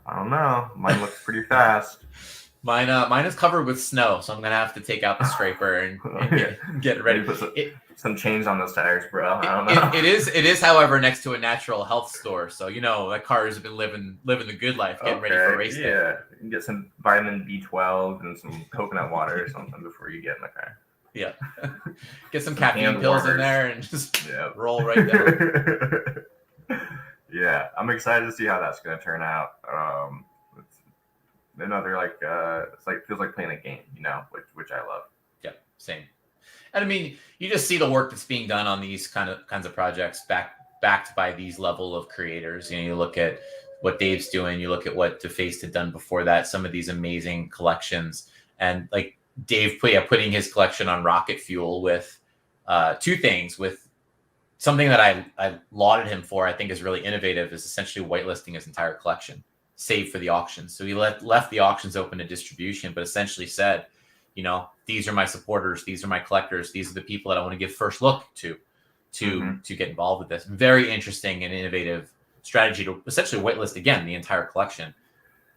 Speaker 1: I don't know. Mine looks pretty fast. Mine is covered with snow, so I'm gonna have to take out the scraper and get ready. Put some chains on those tires, bro. I don't know. It is, however, next to a natural health store, so that car has been living the good life, getting ready for a race day. Yeah, you can get some vitamin B12 and some coconut water or something before you get in the car. Yeah, get some caffeine pills in there and just roll right down. Yeah, I'm excited to see how that's gonna turn out. Another feels like playing a game, which I love. Yeah, same. And I mean, you just see the work that's being done on these kinds of projects backed by these level of creators. You look at what Dave's doing, you look at what DeFaced had done before that, some of these amazing collections, and like Dave putting his collection on rocket fuel with two things. With something that I lauded him for, I think is really innovative, is essentially whitelisting his entire collection, save for the auctions. So he left the auctions open to distribution, but essentially said, these are my supporters, these are my collectors, these are the people that I want to give first look to. to get involved with this. Very interesting and innovative strategy to essentially whitelist again the entire collection.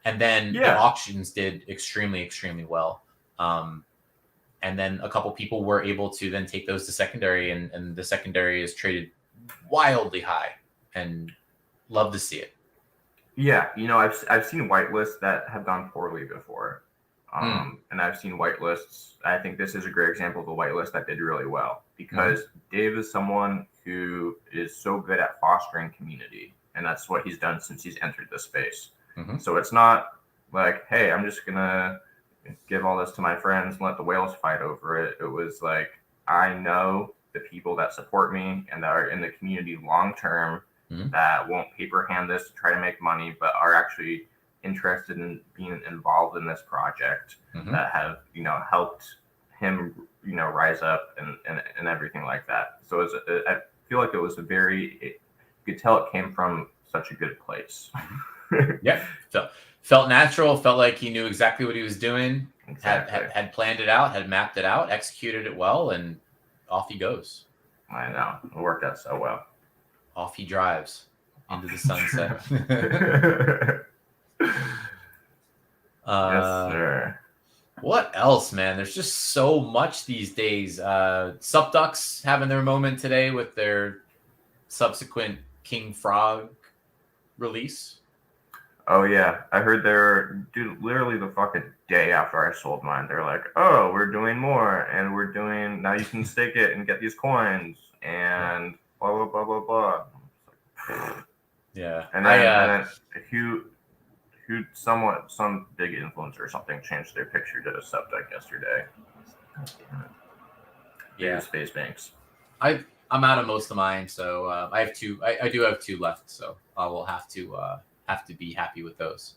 Speaker 1: And then the auctions did extremely, extremely well. And then a couple people were able to then take those to secondary, and the secondary is traded wildly high, and love to see it.
Speaker 3: Yeah, I've seen whitelists that have gone poorly before. And I've seen whitelists. I think this is a great example of a whitelist that did really well, because Dave is someone who is so good at fostering community, and that's what he's done since he's entered this space. So it's not like, hey, I'm just gonna give all this to my friends and let the whales fight over it. It was like, I know the people that support me and that are in the community long term that won't paper hand this to try to make money, but are actually interested in being involved in this project, that have helped him rise up and everything like that. So I feel like it was you could tell it came from such a good place.
Speaker 1: Yeah, felt natural, felt like he knew exactly what he was doing.
Speaker 3: Exactly.
Speaker 1: Had planned it out, had mapped it out, executed it well, and off he goes.
Speaker 3: I know, it worked out so well.
Speaker 1: Off he drives into the sunset.
Speaker 3: Yes, sir.
Speaker 1: What else, man? There's just so much these days. Subducks having their moment today with their subsequent King Frog release.
Speaker 3: Oh yeah, I heard literally the fucking day after I sold mine, they're like, oh, we're doing more, and now you can stake it and get these coins, and blah blah blah blah blah.
Speaker 1: Yeah,
Speaker 3: and then some big influencer or something changed their picture to a subdeck yesterday.
Speaker 1: Yeah,
Speaker 3: space banks.
Speaker 1: I'm out of most of mine, so I have two. I do have two left, so I will have to be happy with those.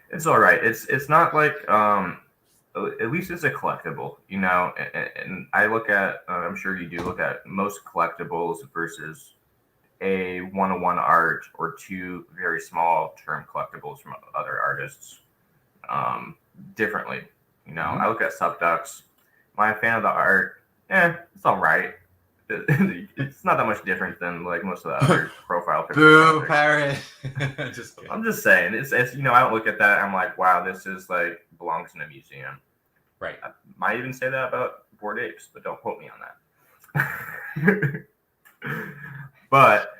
Speaker 3: It's all right. It's not like at least it's a collectible, and I look at I'm sure you do look at most collectibles versus a 101 art or two very small term collectibles from other artists differently. I look at Subducks. Am I a fan of the art? It's all right. It's not that much different than like most of the other profile pictures.
Speaker 1: Boo, Parrott.
Speaker 3: I'm just saying, it's I don't look at that. I'm like, wow, this is like belongs in a museum.
Speaker 1: Right.
Speaker 3: I might even say that about Bored Apes, but don't quote me on that. But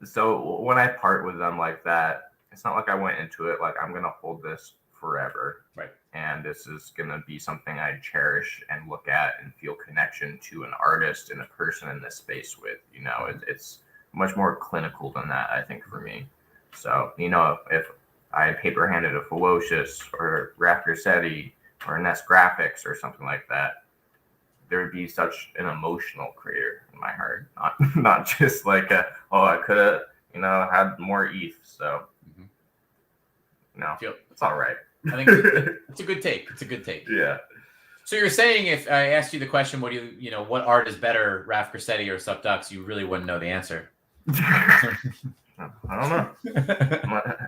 Speaker 3: so when I part with them like that, it's not like I went into it like I'm gonna hold this forever.
Speaker 1: Right.
Speaker 3: And this is going to be something I cherish and look at and feel connection to an artist and a person in this space with. It's much more clinical than that, I think, for me. So, if I paper handed a Ferocious or Raph Grassetti or Nest Graphics or something like that, there would be such an emotional creator in my heart, not just like I could have, had more ETH. So, it's all right.
Speaker 1: I think it's a good take. It's a good take.
Speaker 3: Yeah.
Speaker 1: So you're saying if I asked you the question, what art is better, Raph Grassetti or Subducks, you really wouldn't know the answer.
Speaker 3: I don't know.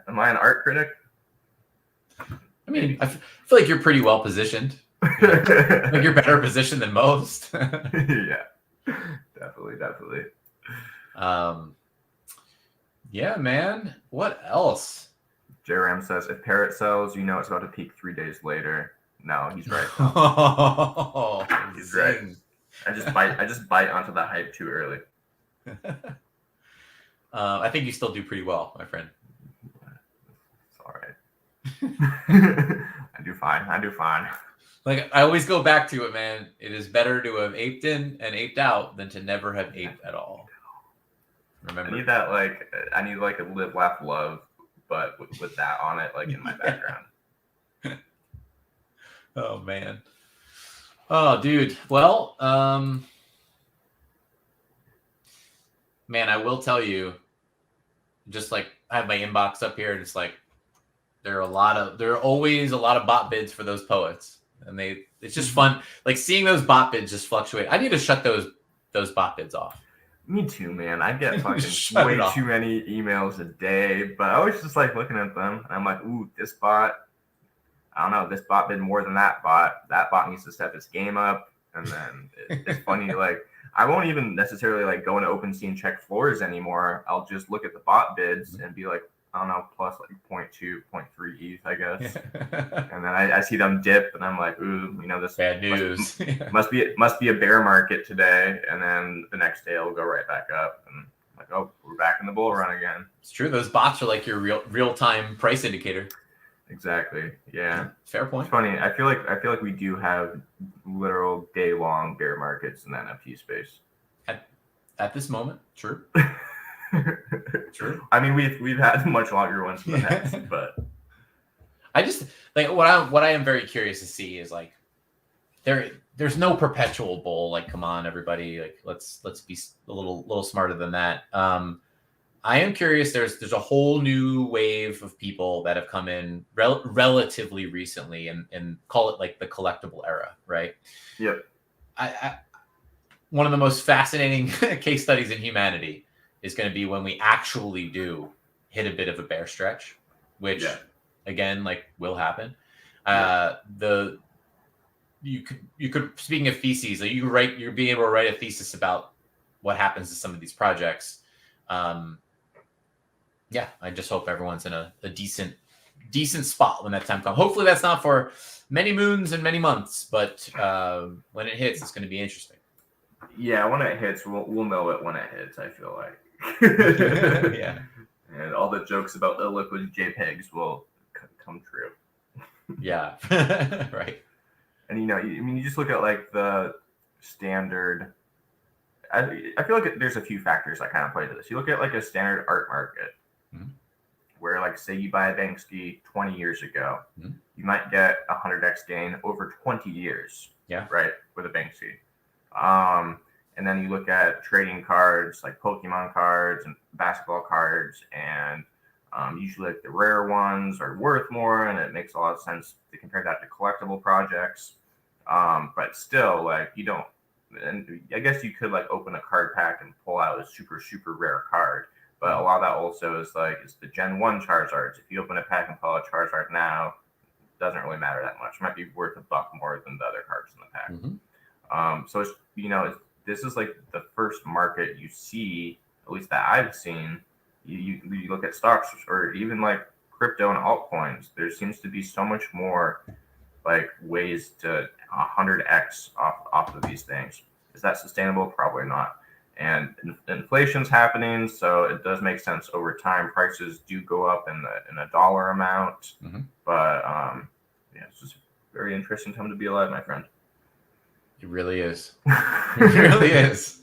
Speaker 3: Am I an art critic?
Speaker 1: I mean, I feel like you're pretty well positioned. I think you're better positioned than most.
Speaker 3: Yeah, definitely.
Speaker 1: Yeah, man. What else?
Speaker 3: J-Ram says, if Parrott sells, it's about to peak 3 days later. No, he's right. He's right. I just bite onto the hype too early.
Speaker 1: I think you still do pretty well, my friend.
Speaker 3: It's all right. I do fine.
Speaker 1: Like, I always go back to it, man. It is better to have aped in and aped out than to never have aped at all. Remember?
Speaker 3: I need that, I need a live, laugh, love, but with that on it, in my background.
Speaker 1: Oh, man. Oh, dude. Well, man, I will tell you, just I have my inbox up here, and it's there are always a lot of bot bids for those poets, and it's just fun, seeing those bot bids just fluctuate. I need to shut those bot bids off.
Speaker 3: Me too, man. I get fucking way too many emails a day, but I was just looking at them, and I'm like, ooh, this bot, I don't know, this bot bid more than that bot. That bot needs to step its game up. And then it's funny, I won't even necessarily like go into OpenSea and check floors anymore. I'll just look at the bot bids and be like, I don't know, plus like 0.2, 0.3 ETH, I guess. And then I see them dip, and I'm like, ooh, this
Speaker 1: bad news.
Speaker 3: must be a bear market today. And then the next day it'll go right back up, and I'm like, oh, we're back in the bull run again.
Speaker 1: It's true. Those bots are like your real time price indicator.
Speaker 3: Exactly. Yeah.
Speaker 1: Fair point.
Speaker 3: It's funny. I feel like we do have literal day long bear markets in the NFT space.
Speaker 1: At this moment, true. True.
Speaker 3: I mean, we've had much longer ones in the past, but
Speaker 1: I just like what I am very curious to see is like there's no perpetual bull. Like, come on, everybody. Like, let's be a little smarter than that. I am curious. There's a whole new wave of people that have come in relatively recently, and call it like the collectible era, right?
Speaker 3: Yep.
Speaker 1: One of the most fascinating case studies in humanity is going to be when we actually do hit a bit of a bear stretch, which again, like, will happen. You could speaking of theses, like you're being able to write a thesis about what happens to some of these projects. I just hope everyone's in a decent spot when that time comes. Hopefully that's not for many moons and many months, but when it hits, it's going to be interesting.
Speaker 3: Yeah, when it hits, we'll know it when it hits, I feel like.
Speaker 1: Yeah.
Speaker 3: And all the jokes about illiquid JPEGs will come true.
Speaker 1: Yeah. Right.
Speaker 3: And you just look at like the standard. I feel like there's a few factors that kind of play to this. You look at like a standard art market, where like say you buy a Banksy 20 years ago, you might get 100x gain over 20 years.
Speaker 1: Yeah.
Speaker 3: Right, with a Banksy. And then you look at trading cards like Pokemon cards and basketball cards, and usually like the rare ones are worth more, and it makes a lot of sense to compare that to collectible projects. But still, like, you don't, and I guess you could like open a card pack and pull out a super, super rare card. But a lot of that also is like, it's the Gen 1 Charizards. If you open a pack and pull out Charizard now, it doesn't really matter that much. It might be worth $1 more than the other cards in the pack. So it's, this is like the first market you see, at least that I've seen. You look at stocks or even like crypto and altcoins. There seems to be so much more like ways to 100x off of these things. Is that sustainable? Probably not. And inflation's happening, so it does make sense over time. Prices do go up in a dollar amount, but it's just a very interesting time to be alive, my friend.
Speaker 1: It really is. It really is.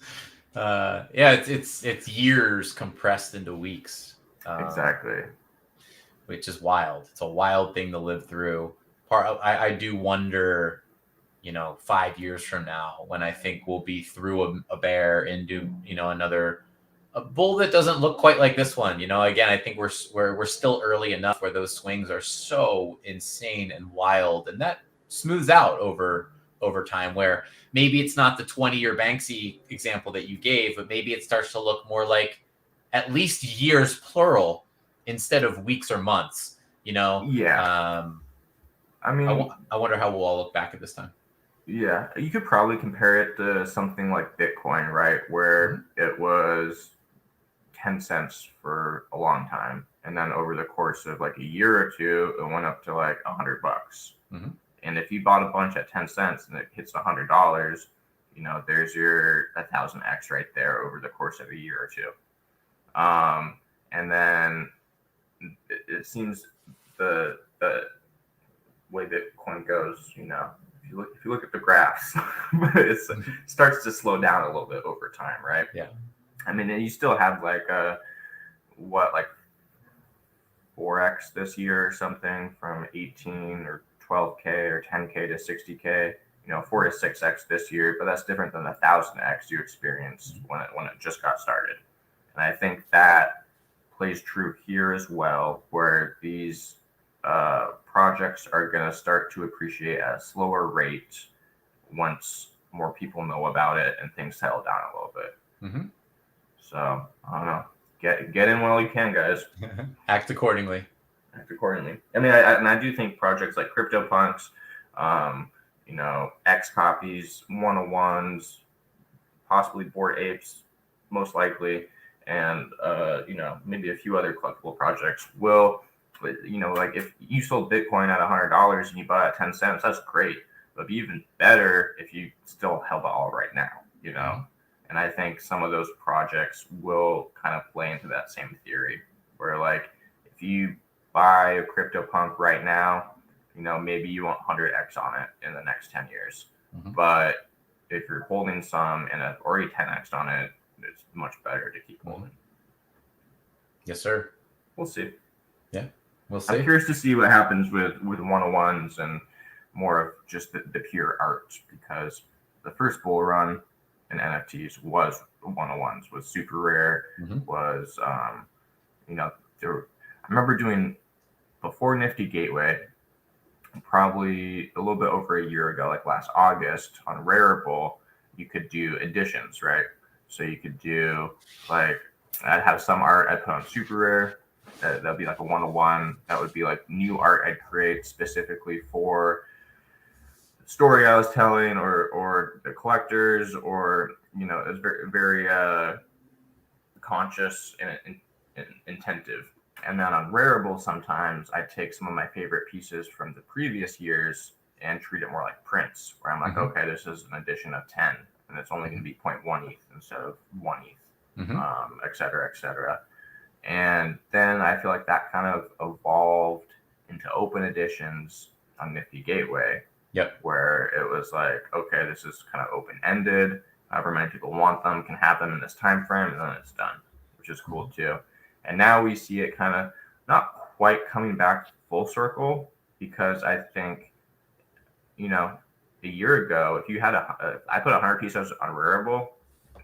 Speaker 1: It's years compressed into weeks.
Speaker 3: Exactly.
Speaker 1: Which is wild. It's a wild thing to live through. I do wonder, 5 years from now, when I think we'll be through a bear into, a bull that doesn't look quite like this one. Again, I think we're still early enough where those swings are so insane and wild, and that smooths out over time, where maybe it's not the 20-year Banksy example that you gave, but maybe it starts to look more like at least years plural instead of weeks or months,
Speaker 3: Yeah. I mean,
Speaker 1: I wonder how we'll all look back at this time.
Speaker 3: Yeah, you could probably compare it to something like Bitcoin, right? Where it was 10 cents for a long time. And then over the course of like a year or two, it went up to like $100. And if you bought a bunch at 10 cents and it hits $100, there's your 1,000x right there over the course of a year or two. And then it seems the way Bitcoin goes, if you look at the graphs, it starts to slow down a little bit over time, right?
Speaker 1: Yeah.
Speaker 3: I mean, and you still have like 4x this year or something, from 18 or 12k or 10k to 60k. 4 to 6x this year, but that's different than the 1,000x you experienced when it just got started. And I think that plays true here as well, where these projects are going to start to appreciate at a slower rate once more people know about it and things settle down a little bit. So I don't know. Get in while you can, guys.
Speaker 1: Act accordingly.
Speaker 3: I mean, I do think projects like CryptoPunks, X copies, 101s, possibly Bored Apes, most likely, and maybe a few other collectible projects will. Like if you sold Bitcoin at $100 and you bought it at 10 cents, that's great. But it'd be even better if you still held it all right now, And I think some of those projects will kind of play into that same theory, where like if you buy a CryptoPunk right now, maybe you want 100x on it in the next 10 years. But if you're holding some and have already 10x on it, it's much better to keep holding.
Speaker 1: Yes, sir.
Speaker 3: We'll see.
Speaker 1: Yeah, we'll see.
Speaker 3: I'm curious to see what happens with 101s and more of just the pure art, because the first bull run in NFTs was 101s, was super rare, was, I remember doing before Nifty Gateway, probably a little bit over a year ago, like last August on Rarible, you could do editions, right? So you could do like, I'd have some art I'd put on super rare. That'd be like a 101. That would be like new art I'd create specifically for the story I was telling or the collectors, or, it was very, very conscious and intentive. And then on Rarible, sometimes I take some of my favorite pieces from the previous years and treat it more like prints, where I'm like, okay, this is an edition of 10, and it's only going to be 0.1 ETH instead of 1 ETH, et cetera, et cetera. And then I feel like that kind of evolved into open editions on Nifty Gateway, where it was like, okay, this is kind of open-ended. However many people want them can have them in this time frame, and then it's done, which is cool too. And now we see it kind of not quite coming back full circle, because I think, a year ago, if you had I put 100 pieces on Rarible,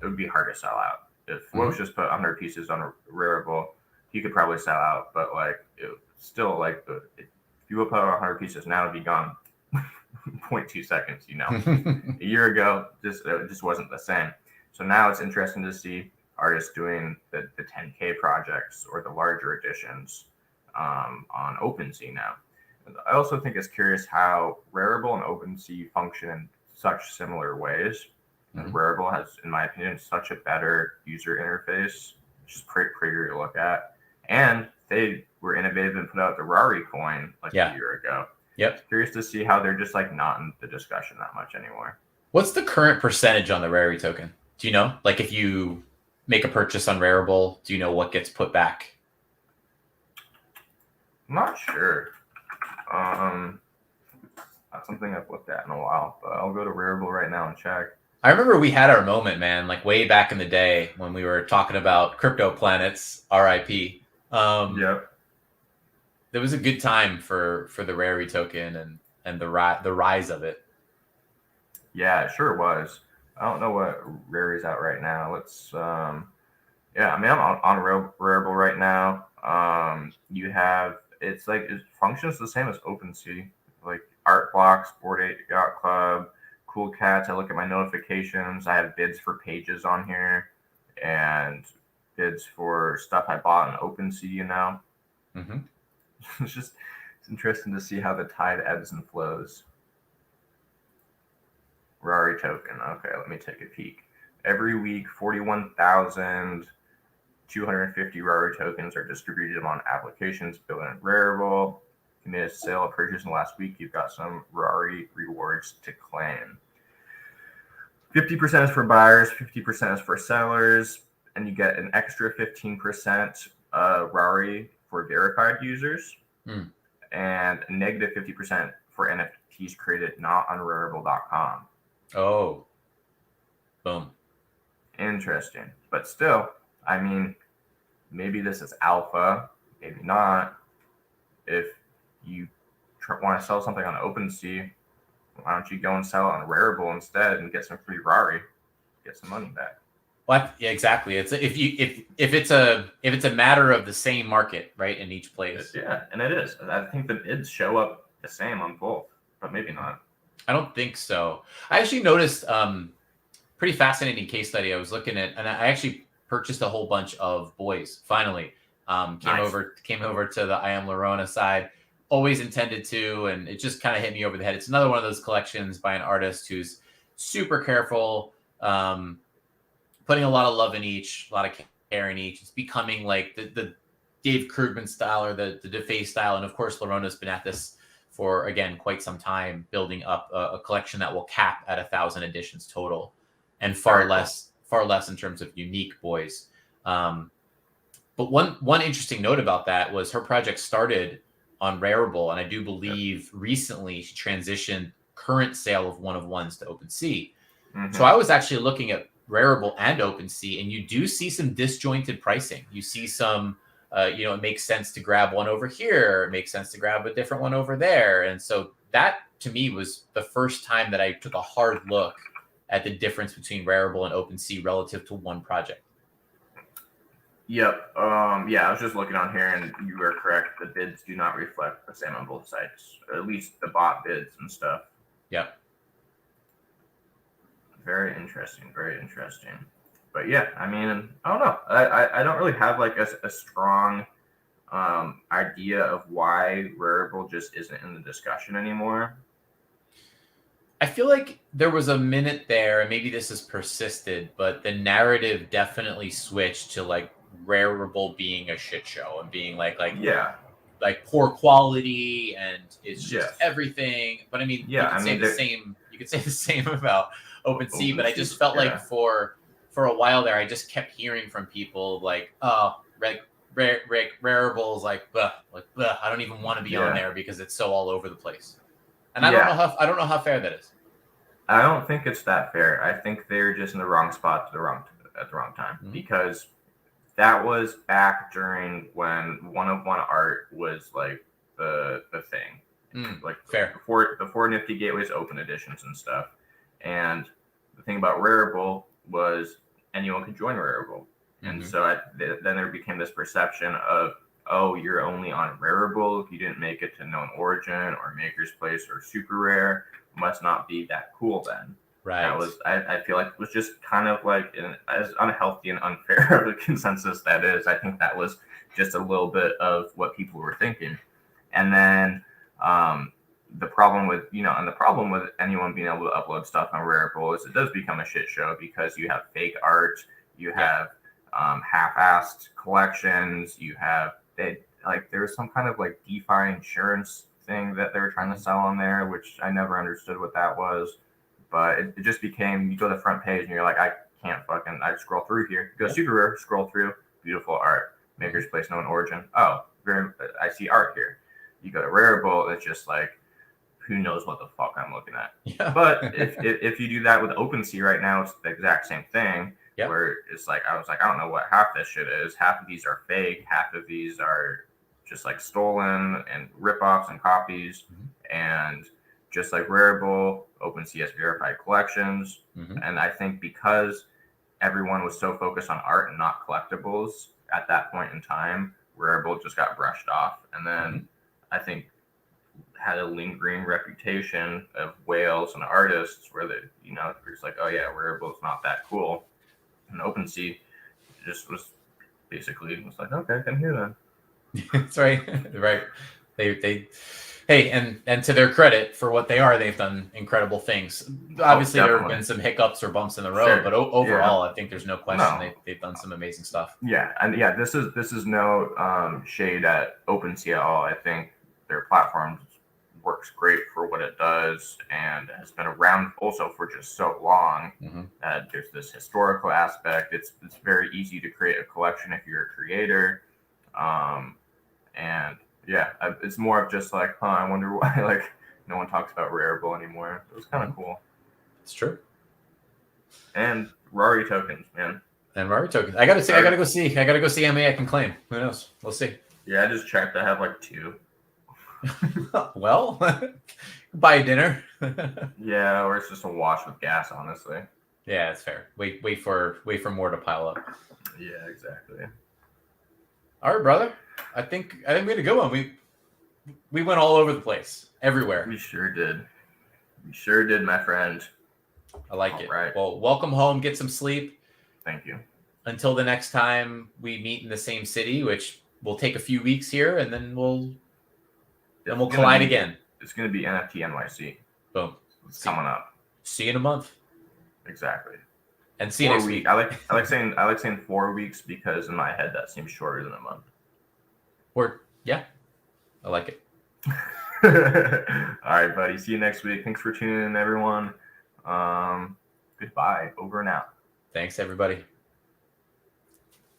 Speaker 3: it would be hard to sell out. If Wosh just put 100 pieces on Rarible, he could probably sell out, but like it still, like if you would put 100 pieces now, it'd be gone 0.2 seconds. A year ago, it just wasn't the same. So now it's interesting to see artists doing the 10K projects or the larger editions on OpenSea now. I also think it's curious how Rarible and OpenSea function in such similar ways. And Rarible has, in my opinion, such a better user interface, just prettier to look at. And they were innovative and put out the Rari coin a year ago. Curious to see how they're just like not in the discussion that much anymore.
Speaker 1: What's the current percentage on the Rari token? Do you know? Like if you make a purchase on Rarible, do you know what gets put back?
Speaker 3: I'm not sure. Not something I've looked at in a while, but I'll go to Rarible right now and check.
Speaker 1: I remember we had our moment, man, like way back in the day when we were talking about crypto planets, RIP. There was a good time for the Rari token and the rise of it.
Speaker 3: Yeah, it sure was. I don't know what Rari's at right now. Let's I'm on Rarible right now. You have, it's like, it functions the same as OpenSea, like art blocks, Bored Ape Yacht Club, Cool Cats. I look at my notifications. I have bids for pages on here and bids for stuff I bought on OpenSea, It's interesting to see how the tide ebbs and flows. Rari token. Okay, let me take a peek. Every week, 41,250 Rari tokens are distributed among applications built in Rarible. If you made a sale or purchase in the last week, you've got some Rari rewards to claim. 50% is for buyers, 50% is for sellers, and you get an extra 15% Rari for verified users, and a negative 50% for NFTs created not on Rarible.com.
Speaker 1: Oh, boom.
Speaker 3: Interesting. But still, I mean, maybe this is alpha, maybe not. If you want to sell something on OpenSea, why don't you go and sell it on Rarible instead and get some free Rari, get some money back?
Speaker 1: Well, yeah, exactly. It's if it's a matter of the same market, right, in each place.
Speaker 3: Yeah, and it is. I think the bids show up the same on both, but maybe not.
Speaker 1: I don't think so. I actually noticed pretty fascinating case study I was looking at, and I actually purchased a whole bunch of boys. Finally, came over to the I Am Lorona side. Always intended to, and it just kind of hit me over the head. It's another one of those collections by an artist who's super careful. putting a lot of love in each, a lot of care in each. It's becoming like the Dave Krugman style or the DeFay style. And of course, Larona's been at this for, again, quite some time, building up a collection that will cap at 1,000 editions total, and far less in terms of unique boys. But one interesting note about that was her project started on Rareable, and I do believe recently she transitioned current sale of one of ones to OpenSea. Mm-hmm. So I was actually looking at Rareable and OpenSea, and you do see some disjointed pricing. You see some, it makes sense to grab one over here. It makes sense to grab a different one over there. And so that, to me, was the first time that I took a hard look at the difference between Rareable and OpenSea relative to one project.
Speaker 3: Yep. I was just looking on here, and you were correct. The bids do not reflect the same on both sites, at least the bot bids and stuff.
Speaker 1: Yep.
Speaker 3: Very interesting. Very interesting. But yeah, I mean, I don't know. I don't really have like a strong idea of why Rareable just isn't in the discussion anymore.
Speaker 1: I feel like there was a minute there, and maybe this has persisted, but the narrative definitely switched to like Rareable being a shit show and being like poor quality and it's just everything. But I mean, you could say the same about OpenSea, but I just felt like for a while there, I just kept hearing from people like, oh, Rareable's like, I don't even want to be on there because it's so all over the place. And I don't know how fair that is.
Speaker 3: I don't think it's that fair. I think they're just in the wrong spot at the wrong time, because that was back during when one-of-one art was like the thing. Like
Speaker 1: fair.
Speaker 3: Before Nifty Gateways open editions and stuff. And the thing about Rareable was anyone could join Rareable. And so then there became this perception of, oh, you're only on Rareable if you didn't make it to Known Origin or Maker's Place or Super Rare. Must not be that cool then.
Speaker 1: Right.
Speaker 3: That was, I feel like it was just kind of like as unhealthy and unfair of a consensus that is. I think that was just a little bit of what people were thinking. And then the problem with anyone being able to upload stuff on Rareable is it does become a shit show, because you have fake art, you have half-assed collections, you have there was some kind of like DeFi insurance thing that they were trying to sell on there, which I never understood what that was. But it just became, you go to the front page and you're like, I scroll through here. You go Super Rare, scroll through, beautiful art. Maker's Place, Known Origin. Oh, I see art here. You go to Rareable, it's just like, who knows what the fuck I'm looking at. Yeah. But if you do that with OpenSea right now, it's the exact same thing. Yep. Where it's like, I was like, I don't know what half this shit is. Half of these are fake. Half of these are just like stolen and ripoffs and copies. And just like Rareable, OpenSea has verified collections. And I think because everyone was so focused on art and not collectibles at that point in time, Rareable just got brushed off. And then I think had a lingering reputation of whales and artists where it's like, oh yeah, Rareable's not that cool. And OpenSea just was like, okay, come here then.
Speaker 1: That's right. Right. They hey, and to their credit, for what they are, they've done incredible things. Obviously, there have been some hiccups or bumps in the road, but overall, I think there's no question they've done some amazing stuff.
Speaker 3: Yeah, and this is no shade at OpenSea at all. I think their platform works great for what it does and has been around also for just so long. There's this historical aspect. It's very easy to create a collection if you're a creator, and it's more of just like, I wonder why like no one talks about Rareable anymore. It was kind of cool.
Speaker 1: It's true.
Speaker 3: And Rari tokens, man.
Speaker 1: And Rari tokens. I gotta go see how many I can claim. Who knows? We'll see.
Speaker 3: Yeah, I just checked. I have like 2.
Speaker 1: Well, buy a dinner.
Speaker 3: Yeah, or it's just a wash with gas, honestly.
Speaker 1: Yeah, it's fair. Wait for more to pile up.
Speaker 3: Yeah, exactly.
Speaker 1: All right, brother. I think we had a good one. We went all over the place, everywhere.
Speaker 3: We sure did. We sure did, my friend.
Speaker 1: I like it. Right. Well, welcome home. Get some sleep.
Speaker 3: Thank you.
Speaker 1: Until the next time we meet in the same city, which will take a few weeks here, and then we'll collide again.
Speaker 3: It's going to be NFT NYC.
Speaker 1: Boom.
Speaker 3: It's coming up.
Speaker 1: See you in a month.
Speaker 3: Exactly.
Speaker 1: And see you
Speaker 3: 4
Speaker 1: next
Speaker 3: weeks.
Speaker 1: week.
Speaker 3: I like saying 4 weeks because in my head that seems shorter than a month.
Speaker 1: Or yeah, I like it.
Speaker 3: All right, buddy. See you next week. Thanks for tuning in, everyone. Goodbye. Over and out.
Speaker 1: Thanks, everybody.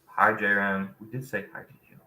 Speaker 3: Hi, JRM. We did say hi to you.